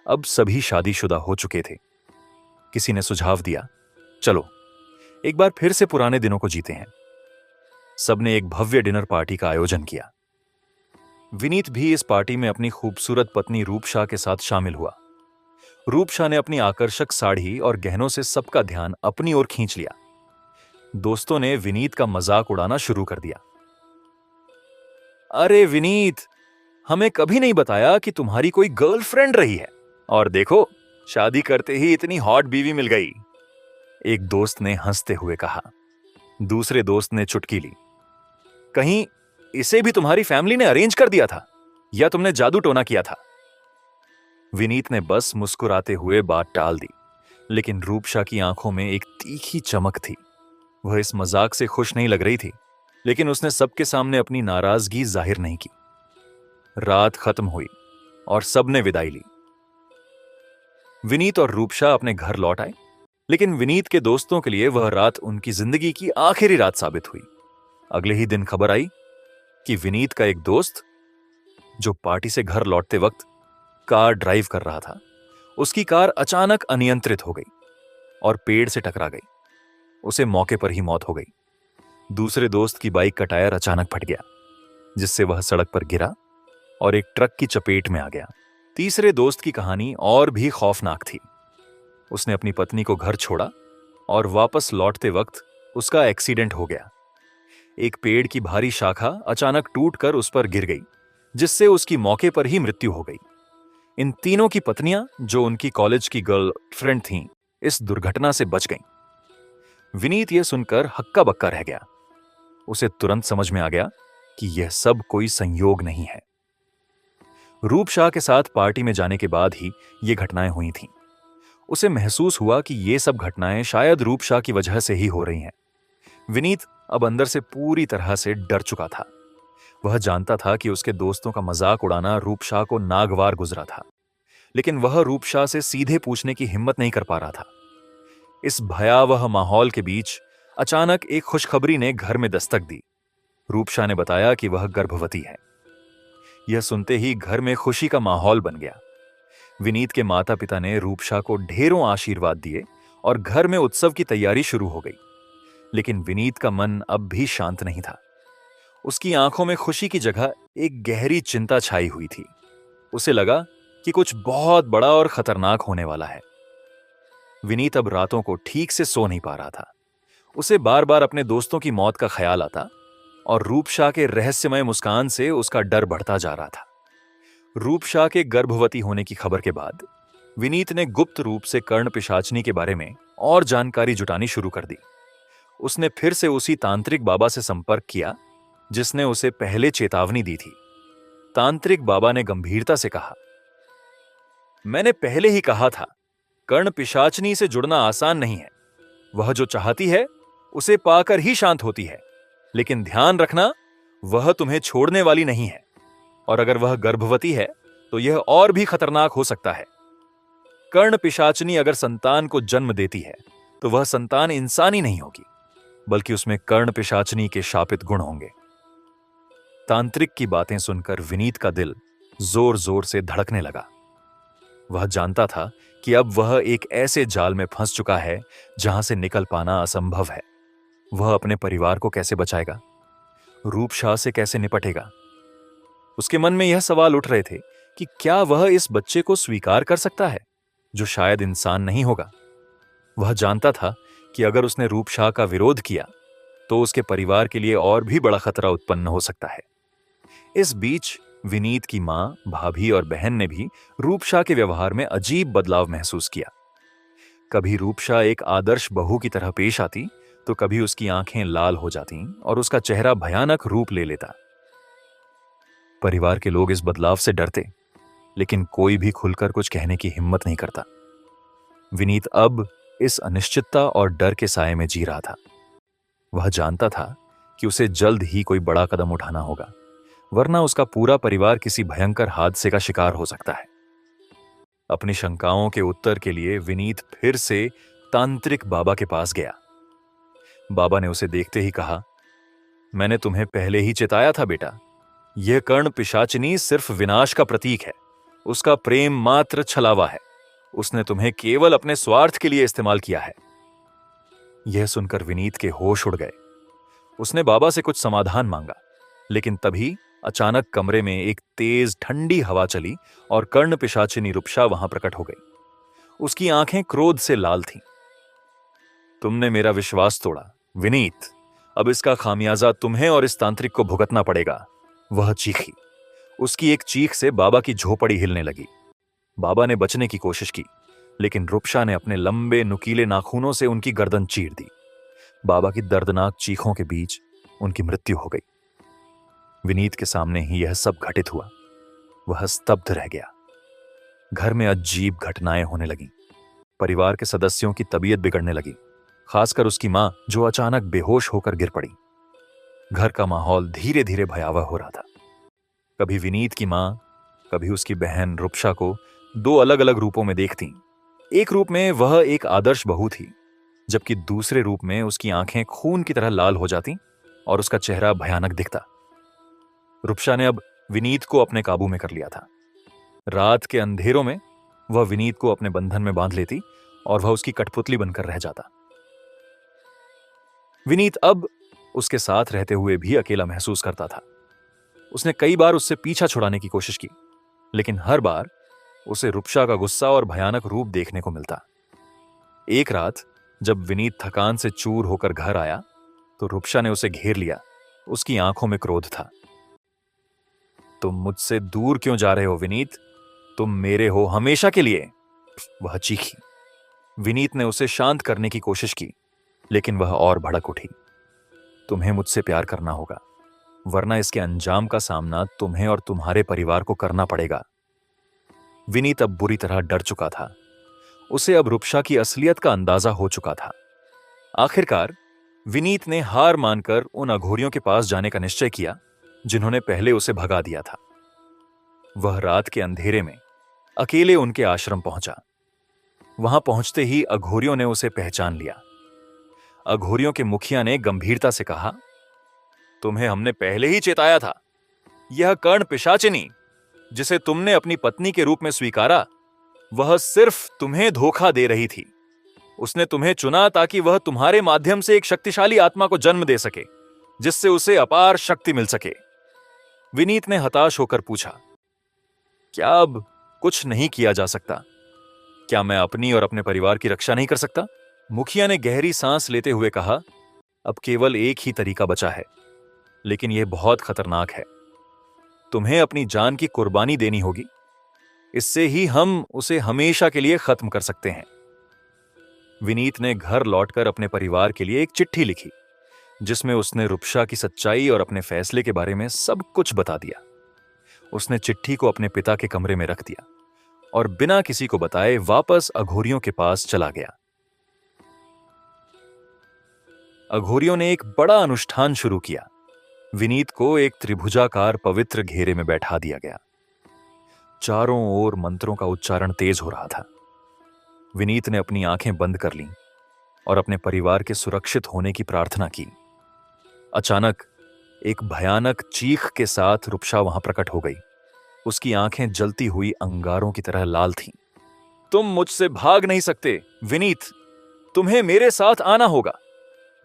अब सभी शादीशुदा हो चुके थे। किसी ने सुझाव दिया, चलो एक बार फिर से पुराने दिनों को जीते हैं। सबने एक भव्य डिनर पार्टी का आयोजन किया। विनीत भी इस पार्टी में अपनी खूबसूरत पत्नी रूपशा के साथ शामिल हुआ। रूपशा ने अपनी आकर्षक साड़ी और गहनों से सबका ध्यान अपनी ओर खींच लिया। दोस्तों ने विनीत का मजाक उड़ाना शुरू कर दिया। अरे विनीत, हमें कभी नहीं बताया कि तुम्हारी कोई गर्लफ्रेंड रही है, और देखो शादी करते ही इतनी हॉट बीवी मिल गई। एक दोस्त ने हंसते हुए कहा। दूसरे दोस्त ने चुटकी ली, कहीं इसे भी तुम्हारी फैमिली ने अरेंज कर दिया था या तुमने जादू टोना किया था? विनीत ने बस मुस्कुराते हुए बात टाल दी, लेकिन रूपशा की आंखों में एक तीखी चमक थी। वह इस मजाक से खुश नहीं लग रही थी, लेकिन उसने सबके सामने अपनी नाराजगी जाहिर नहीं की। रात खत्म हुई और सबने विदाई ली। विनीत और रूपशा अपने घर लौट आए, लेकिन विनीत के दोस्तों के लिए वह रात उनकी जिंदगी की आखिरी रात साबित हुई। अगले ही दिन खबर आई कि विनीत का एक दोस्त, जो पार्टी से घर लौटते वक्त कार ड्राइव कर रहा था, उसकी कार अचानक अनियंत्रित हो गई और पेड़ से टकरा गई। उसे मौके पर ही मौत हो गई। दूसरे दोस्त की बाइक का टायर अचानक फट गया, जिससे वह सड़क पर गिरा और एक ट्रक की चपेट में आ गया। तीसरे दोस्त की कहानी और भी खौफनाक थी। उसने अपनी पत्नी को घर छोड़ा और वापस लौटते वक्त उसका एक्सीडेंट हो गया। एक पेड़ की भारी शाखा अचानक टूटकर उस पर गिर गई, जिससे उसकी मौके पर ही मृत्यु हो गई। इन तीनों की पत्नियां, जो उनकी कॉलेज की गर्लफ्रेंड थीं, इस दुर्घटना से बच गईं। विनीत यह सुनकर हक्का बक्का रह गया। उसे तुरंत समझ में आ गया कि यह सब कोई संयोग नहीं है। रूपशा के साथ पार्टी में जाने के बाद ही ये घटनाएं हुई थीं। उसे महसूस हुआ कि ये सब घटनाएं शायद रूपशा की वजह से ही हो रही हैं। विनीत अब अंदर से पूरी तरह से डर चुका था। वह जानता था कि उसके दोस्तों का मजाक उड़ाना रूपशा को नागवार गुजरा था, लेकिन वह रूपशा से सीधे पूछने की हिम्मत नहीं कर पा रहा था। इस भयावह माहौल के बीच अचानक एक खुशखबरी ने घर में दस्तक दी। रूपशा ने बताया कि वह गर्भवती है। यह सुनते ही घर में खुशी का माहौल बन गया। विनीत के माता पिता ने रूपशा को ढेरों आशीर्वाद दिए और घर में उत्सव की तैयारी शुरू हो गई। लेकिन विनीत का मन अब भी शांत नहीं था। उसकी आंखों में खुशी की जगह एक गहरी चिंता छाई हुई थी। उसे लगा कि कुछ बहुत बड़ा और खतरनाक होने वाला है। विनीत अब रातों को ठीक से सो नहीं पा रहा था। उसे बार बार अपने दोस्तों की मौत का ख्याल आता और रूपशा के रहस्यमय मुस्कान से उसका डर बढ़ता जा रहा था। रूपशा के गर्भवती होने की खबर के बाद विनीत ने गुप्त रूप से कर्ण पिशाचनी के बारे में और जानकारी जुटानी शुरू कर दी। उसने फिर से उसी तांत्रिक बाबा से संपर्क किया जिसने उसे पहले चेतावनी दी थी। तांत्रिक बाबा ने गंभीरता से कहा, मैंने पहले ही कहा था, कर्ण पिशाचनी से जुड़ना आसान नहीं है। वह जो चाहती है उसे पाकर ही शांत होती है, लेकिन ध्यान रखना, वह तुम्हें छोड़ने वाली नहीं है। और अगर वह गर्भवती है तो यह और भी खतरनाक हो सकता है। कर्ण पिशाचनी अगर संतान को जन्म देती है तो वह संतान इंसानी नहीं होगी, बल्कि उसमें कर्ण पिशाचनी के शापित गुण होंगे। तांत्रिक की बातें सुनकर विनीत का दिल जोर जोर से धड़कने लगा। वह जानता था कि अब वह एक ऐसे जाल में फंस चुका है जहां से निकल पाना असंभव है। वह अपने परिवार को कैसे बचाएगा? रूपशा से कैसे निपटेगा? उसके मन में यह सवाल उठ रहे थे कि क्या वह इस बच्चे को स्वीकार कर सकता है, जो शायद इंसान नहीं होगा। वह जानता था कि अगर उसने रूपशा का विरोध किया तो उसके परिवार के लिए और भी बड़ा खतरा उत्पन्न हो सकता है। इस बीच विनीत की मां, भाभी और बहन ने भी रूपशा के व्यवहार में अजीब बदलाव महसूस किया। कभी रूपशा एक आदर्श बहू की तरह पेश आती तो कभी उसकी आंखें लाल हो जाती और उसका चेहरा भयानक रूप ले लेता। परिवार के लोग इस बदलाव से डरते, लेकिन कोई भी खुलकर कुछ कहने की हिम्मत नहीं करता। विनीत अब इस अनिश्चितता और डर के साए में जी रहा था। वह जानता था कि उसे जल्द ही कोई बड़ा कदम उठाना होगा, वरना उसका पूरा परिवार किसी भयंकर हादसे का शिकार हो सकता है। अपनी शंकाओं के उत्तर के लिए विनीत फिर से तांत्रिक बाबा के पास गया। बाबा ने उसे देखते ही कहा, मैंने तुम्हें पहले ही चिताया था बेटा, यह कर्ण पिशाचिनी सिर्फ विनाश का प्रतीक है। उसका प्रेम मात्र छलावा है। उसने तुम्हें केवल अपने स्वार्थ के लिए इस्तेमाल किया है। यह सुनकर विनीत के होश उड़ गए। उसने बाबा से कुछ समाधान मांगा, लेकिन तभी अचानक कमरे में एक तेज ठंडी हवा चली और कर्ण पिशाचिनी रूपशा वहां प्रकट हो गई। उसकी आंखें क्रोध से लाल थीं। तुमने मेरा विश्वास तोड़ा विनीत, अब इसका खामियाजा तुम्हें और इस तांत्रिक को भुगतना पड़ेगा। वह चीखी। उसकी एक चीख से बाबा की झोपड़ी हिलने लगी। बाबा ने बचने की कोशिश की, लेकिन रूपशा ने अपने लंबे नुकीले नाखूनों से उनकी गर्दन चीर दी। बाबा की दर्दनाक चीखों के बीच उनकी मृत्यु हो गई। विनीत के सामने ही यह सब घटित हुआ। वह स्तब्ध रह गया। घर में अजीब घटनाएं होने लगीं। परिवार के सदस्यों की तबीयत बिगड़ने लगी, खासकर उसकी मां, जो अचानक बेहोश होकर गिर पड़ी। घर का माहौल धीरे धीरे भयावह हो रहा था। कभी विनीत की मां, कभी उसकी बहन रूपशा को दो अलग अलग रूपों में देखती। एक रूप में वह एक आदर्श बहू थी, जबकि दूसरे रूप में उसकी आंखें खून की तरह लाल हो जाती और उसका चेहरा भयानक दिखता। रूपशा ने अब विनीत को अपने काबू में कर लिया था। रात के अंधेरों में वह विनीत को अपने बंधन में बांध लेती और वह उसकी कठपुतली बनकर रह जाता। विनीत अब उसके साथ रहते हुए भी अकेला महसूस करता था। उसने कई बार उससे पीछा छुड़ाने की कोशिश की, लेकिन हर बार उसे रूपशा का गुस्सा और भयानक रूप देखने को मिलता। एक रात जब विनीत थकान से चूर होकर घर आया तो रूपशा ने उसे घेर लिया। उसकी आंखों में क्रोध था। तुम मुझसे दूर क्यों जा रहे हो विनीत? तुम मेरे हो हमेशा के लिए, वह चीखी। विनीत ने उसे शांत करने की कोशिश की, लेकिन वह और भड़क उठी। तुम्हें मुझसे प्यार करना होगा, वरना इसके अंजाम का सामना तुम्हें और तुम्हारे परिवार को करना पड़ेगा। विनीत अब बुरी तरह डर चुका था। उसे अब रूपशा की असलियत का अंदाजा हो चुका था। आखिरकार विनीत ने हार मानकर उन अघोरियों के पास जाने का निश्चय किया जिन्होंने पहले उसे भगा दिया था। वह रात के अंधेरे में अकेले उनके आश्रम पहुंचा। वहां पहुंचते ही अघोरियों ने उसे पहचान लिया। अघोरियों के मुखिया ने गंभीरता से कहा, तुम्हें हमने पहले ही चेताया था। यह कर्ण पिशाचिनी, जिसे तुमने अपनी पत्नी के रूप में स्वीकारा, वह सिर्फ तुम्हें धोखा दे रही थी। उसने तुम्हें चुना ताकि वह तुम्हारे माध्यम से एक शक्तिशाली आत्मा को जन्म दे सके, जिससे उसे अपार शक्ति मिल सके। विनीत ने हताश होकर पूछा, क्या अब कुछ नहीं किया जा सकता? क्या मैं अपनी और अपने परिवार की रक्षा नहीं कर सकता? मुखिया ने गहरी सांस लेते हुए कहा, अब केवल एक ही तरीका बचा है, लेकिन यह बहुत खतरनाक है। तुम्हें अपनी जान की कुर्बानी देनी होगी। इससे ही हम उसे हमेशा के लिए खत्म कर सकते हैं। विनीत ने घर लौटकर अपने परिवार के लिए एक चिट्ठी लिखी, जिसमें उसने रूपशा की सच्चाई और अपने फैसले के बारे में सब कुछ बता दिया। उसने चिट्ठी को अपने पिता के कमरे में रख दिया और बिना किसी को बताए वापस अघोरियों के पास चला गया। अघोरियों ने एक बड़ा अनुष्ठान शुरू किया। विनीत को एक त्रिभुजाकार पवित्र घेरे में बैठा दिया गया। चारों ओर मंत्रों का उच्चारण तेज हो रहा था। विनीत ने अपनी आंखें बंद कर लीं और अपने परिवार के सुरक्षित होने की प्रार्थना की। अचानक एक भयानक चीख के साथ रूपशा वहां प्रकट हो गई। उसकी आंखें जलती हुई अंगारों की तरह लाल थीं। तुम मुझसे भाग नहीं सकते विनीत, तुम्हें मेरे साथ आना होगा।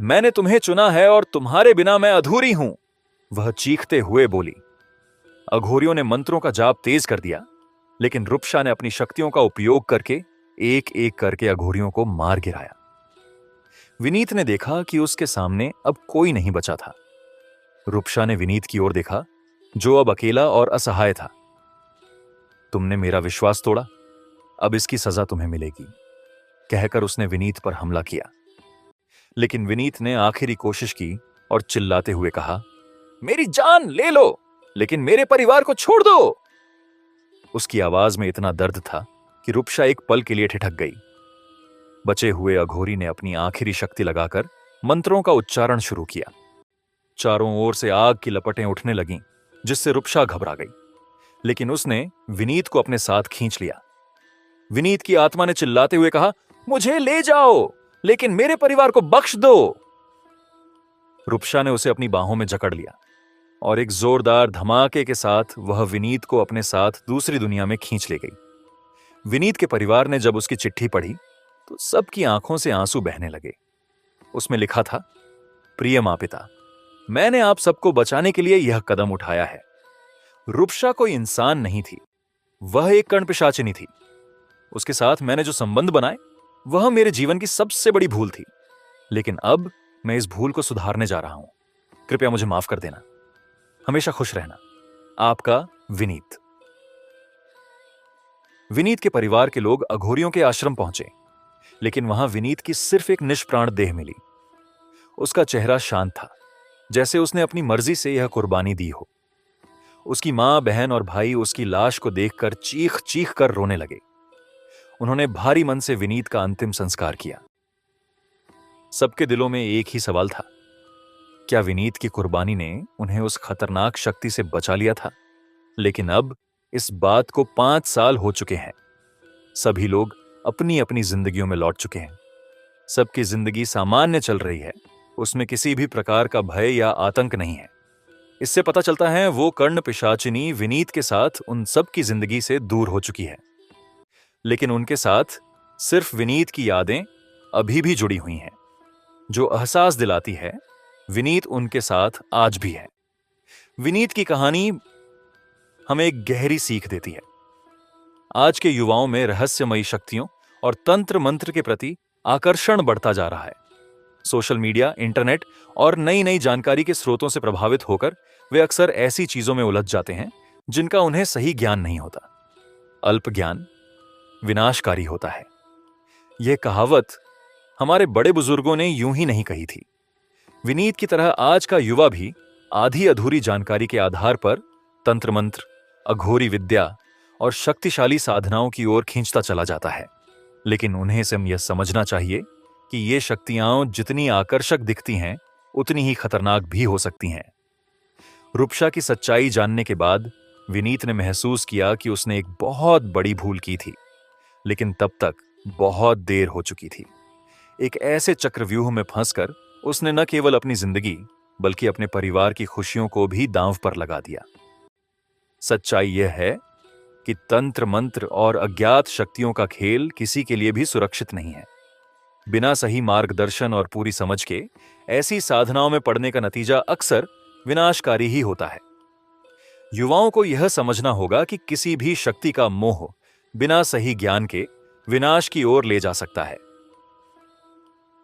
मैंने तुम्हें चुना है और तुम्हारे बिना मैं अधूरी हूं, वह चीखते हुए बोली। अघोरियों ने मंत्रों का जाप तेज कर दिया, लेकिन रूपशा ने अपनी शक्तियों का उपयोग करके एक एक करके अघोरियों को मार गिराया। विनीत ने देखा कि उसके सामने अब कोई नहीं बचा था। रूपशा ने विनीत की ओर देखा, जो अब अकेला और असहाय था। तुमने मेरा विश्वास तोड़ा, अब इसकी सजा तुम्हें मिलेगी, कहकर उसने विनीत पर हमला किया। लेकिन विनीत ने आखिरी कोशिश की और चिल्लाते हुए कहा, मेरी जान ले लो, लेकिन मेरे परिवार को छोड़ दो। उसकी आवाज में इतना दर्द था कि रूपशा एक पल के लिए ठिठक गई। बचे हुए अघोरी ने अपनी आखिरी शक्ति लगाकर मंत्रों का उच्चारण शुरू किया। चारों ओर से आग की लपटें उठने लगीं, जिससे रूपशा घबरा गई, लेकिन उसने विनीत को अपने साथ खींच लिया। विनीत की आत्मा ने चिल्लाते हुए कहा, मुझे ले जाओ, लेकिन मेरे परिवार को बख्श दो। रुपशा ने उसे अपनी बाहों में जकड़ लिया और एक जोरदार धमाके के साथ वह विनीत को अपने साथ दूसरी दुनिया में खींच ले गई। विनीत के परिवार ने जब उसकी चिट्ठी पढ़ी तो सबकी आंखों से आंसू बहने लगे। उसमें लिखा था, प्रिय मां पिता, मैंने आप सबको बचाने के लिए यह कदम उठाया है। रुपशा कोई इंसान नहीं थी, वह एक कर्णपिशाचिनी थी। उसके साथ मैंने जो संबंध बनाए वह मेरे जीवन की सबसे बड़ी भूल थी, लेकिन अब मैं इस भूल को सुधारने जा रहा हूं। कृपया मुझे माफ कर देना। हमेशा खुश रहना। आपका विनीत। विनीत के परिवार के लोग अघोरियों के आश्रम पहुंचे, लेकिन वहां विनीत की सिर्फ एक निष्प्राण देह मिली। उसका चेहरा शांत था, जैसे उसने अपनी मर्जी से यह कुर्बानी दी हो। उसकी मां, बहन और भाई उसकी लाश को देखकर चीख चीख कर रोने लगे। उन्होंने भारी मन से विनीत का अंतिम संस्कार किया। सबके दिलों में एक ही सवाल था, क्या विनीत की कुर्बानी ने उन्हें उस खतरनाक शक्ति से बचा लिया था? लेकिन अब इस बात को 5 साल हो चुके हैं। सभी लोग अपनी अपनी जिंदगियों में लौट चुके हैं। सबकी जिंदगी सामान्य चल रही है, उसमें किसी भी प्रकार का भय या आतंक नहीं है। इससे पता चलता है वो कर्ण पिशाचिनी विनीत के साथ उन सब की जिंदगी से दूर हो चुकी है, लेकिन उनके साथ सिर्फ विनीत की यादें अभी भी जुड़ी हुई हैं, जो एहसास दिलाती है विनीत उनके साथ आज भी है। विनीत की कहानी हमें एक गहरी सीख देती है। आज के युवाओं में रहस्यमयी शक्तियों और तंत्र मंत्र के प्रति आकर्षण बढ़ता जा रहा है। सोशल मीडिया, इंटरनेट और नई नई जानकारी के स्रोतों से प्रभावित होकर वे अक्सर ऐसी चीजों में उलझ जाते हैं जिनका उन्हें सही ज्ञान नहीं होता। अल्प ज्ञान विनाशकारी होता है। यह कहावत हमारे बड़े बुजुर्गों ने यूं ही नहीं कही थी। विनीत की तरह आज का युवा भी आधी अधूरी जानकारी के आधार पर तंत्र मंत्र, अघोरी विद्या और शक्तिशाली साधनाओं की ओर खींचता चला जाता है। लेकिन उन्हें से यह समझना चाहिए कि ये शक्तियां जितनी आकर्षक दिखती हैं, उतनी ही खतरनाक भी हो सकती हैं। रुपशा की सच्चाई जानने के बाद विनीत ने महसूस किया कि उसने एक बहुत बड़ी भूल की थी, लेकिन तब तक बहुत देर हो चुकी थी। एक ऐसे चक्रव्यूह में फंसकर उसने न केवल अपनी जिंदगी बल्कि अपने परिवार की खुशियों को भी दांव पर लगा दिया। सच्चाई यह है कि तंत्र मंत्र और अज्ञात शक्तियों का खेल किसी के लिए भी सुरक्षित नहीं है। बिना सही मार्गदर्शन और पूरी समझ के ऐसी साधनाओं में पड़ने का नतीजा अक्सर विनाशकारी ही होता है। युवाओं को यह समझना होगा कि किसी भी शक्ति का मोह बिना सही ज्ञान के विनाश की ओर ले जा सकता है।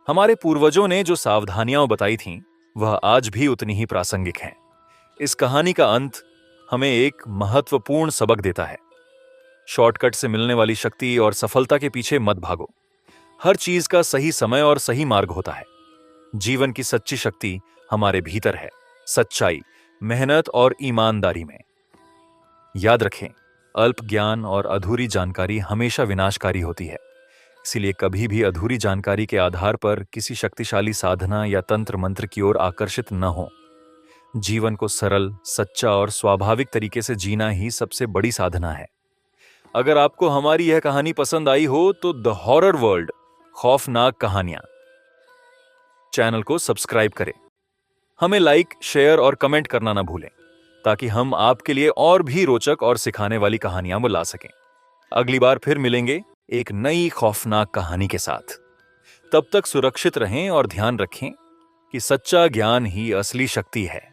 हमारे पूर्वजों ने जो सावधानियां बताई थीं, वह आज भी उतनी ही प्रासंगिक हैं। इस कहानी का अंत हमें एक महत्वपूर्ण सबक देता है। शॉर्टकट से मिलने वाली शक्ति और सफलता के पीछे मत भागो। हर चीज का सही समय और सही मार्ग होता है। जीवन की सच्ची शक्ति हमारे भीतर है, सच्चाई, मेहनत और ईमानदारी में। याद रखें, अल्प ज्ञान और अधूरी जानकारी हमेशा विनाशकारी होती है। इसीलिए कभी भी अधूरी जानकारी के आधार पर किसी शक्तिशाली साधना या तंत्र मंत्र की ओर आकर्षित न हो। जीवन को सरल, सच्चा और स्वाभाविक तरीके से जीना ही सबसे बड़ी साधना है। अगर आपको हमारी यह कहानी पसंद आई हो तो द हॉरर वर्ल्ड, खौफनाक कहानियां चैनल को सब्सक्राइब करें। हमें लाइक, शेयर और कमेंट करना ना भूलें, ताकि हम आपके लिए और भी रोचक और सिखाने वाली कहानियां ला सकें। अगली बार फिर मिलेंगे एक नई खौफनाक कहानी के साथ। तब तक सुरक्षित रहें और ध्यान रखें कि सच्चा ज्ञान ही असली शक्ति है।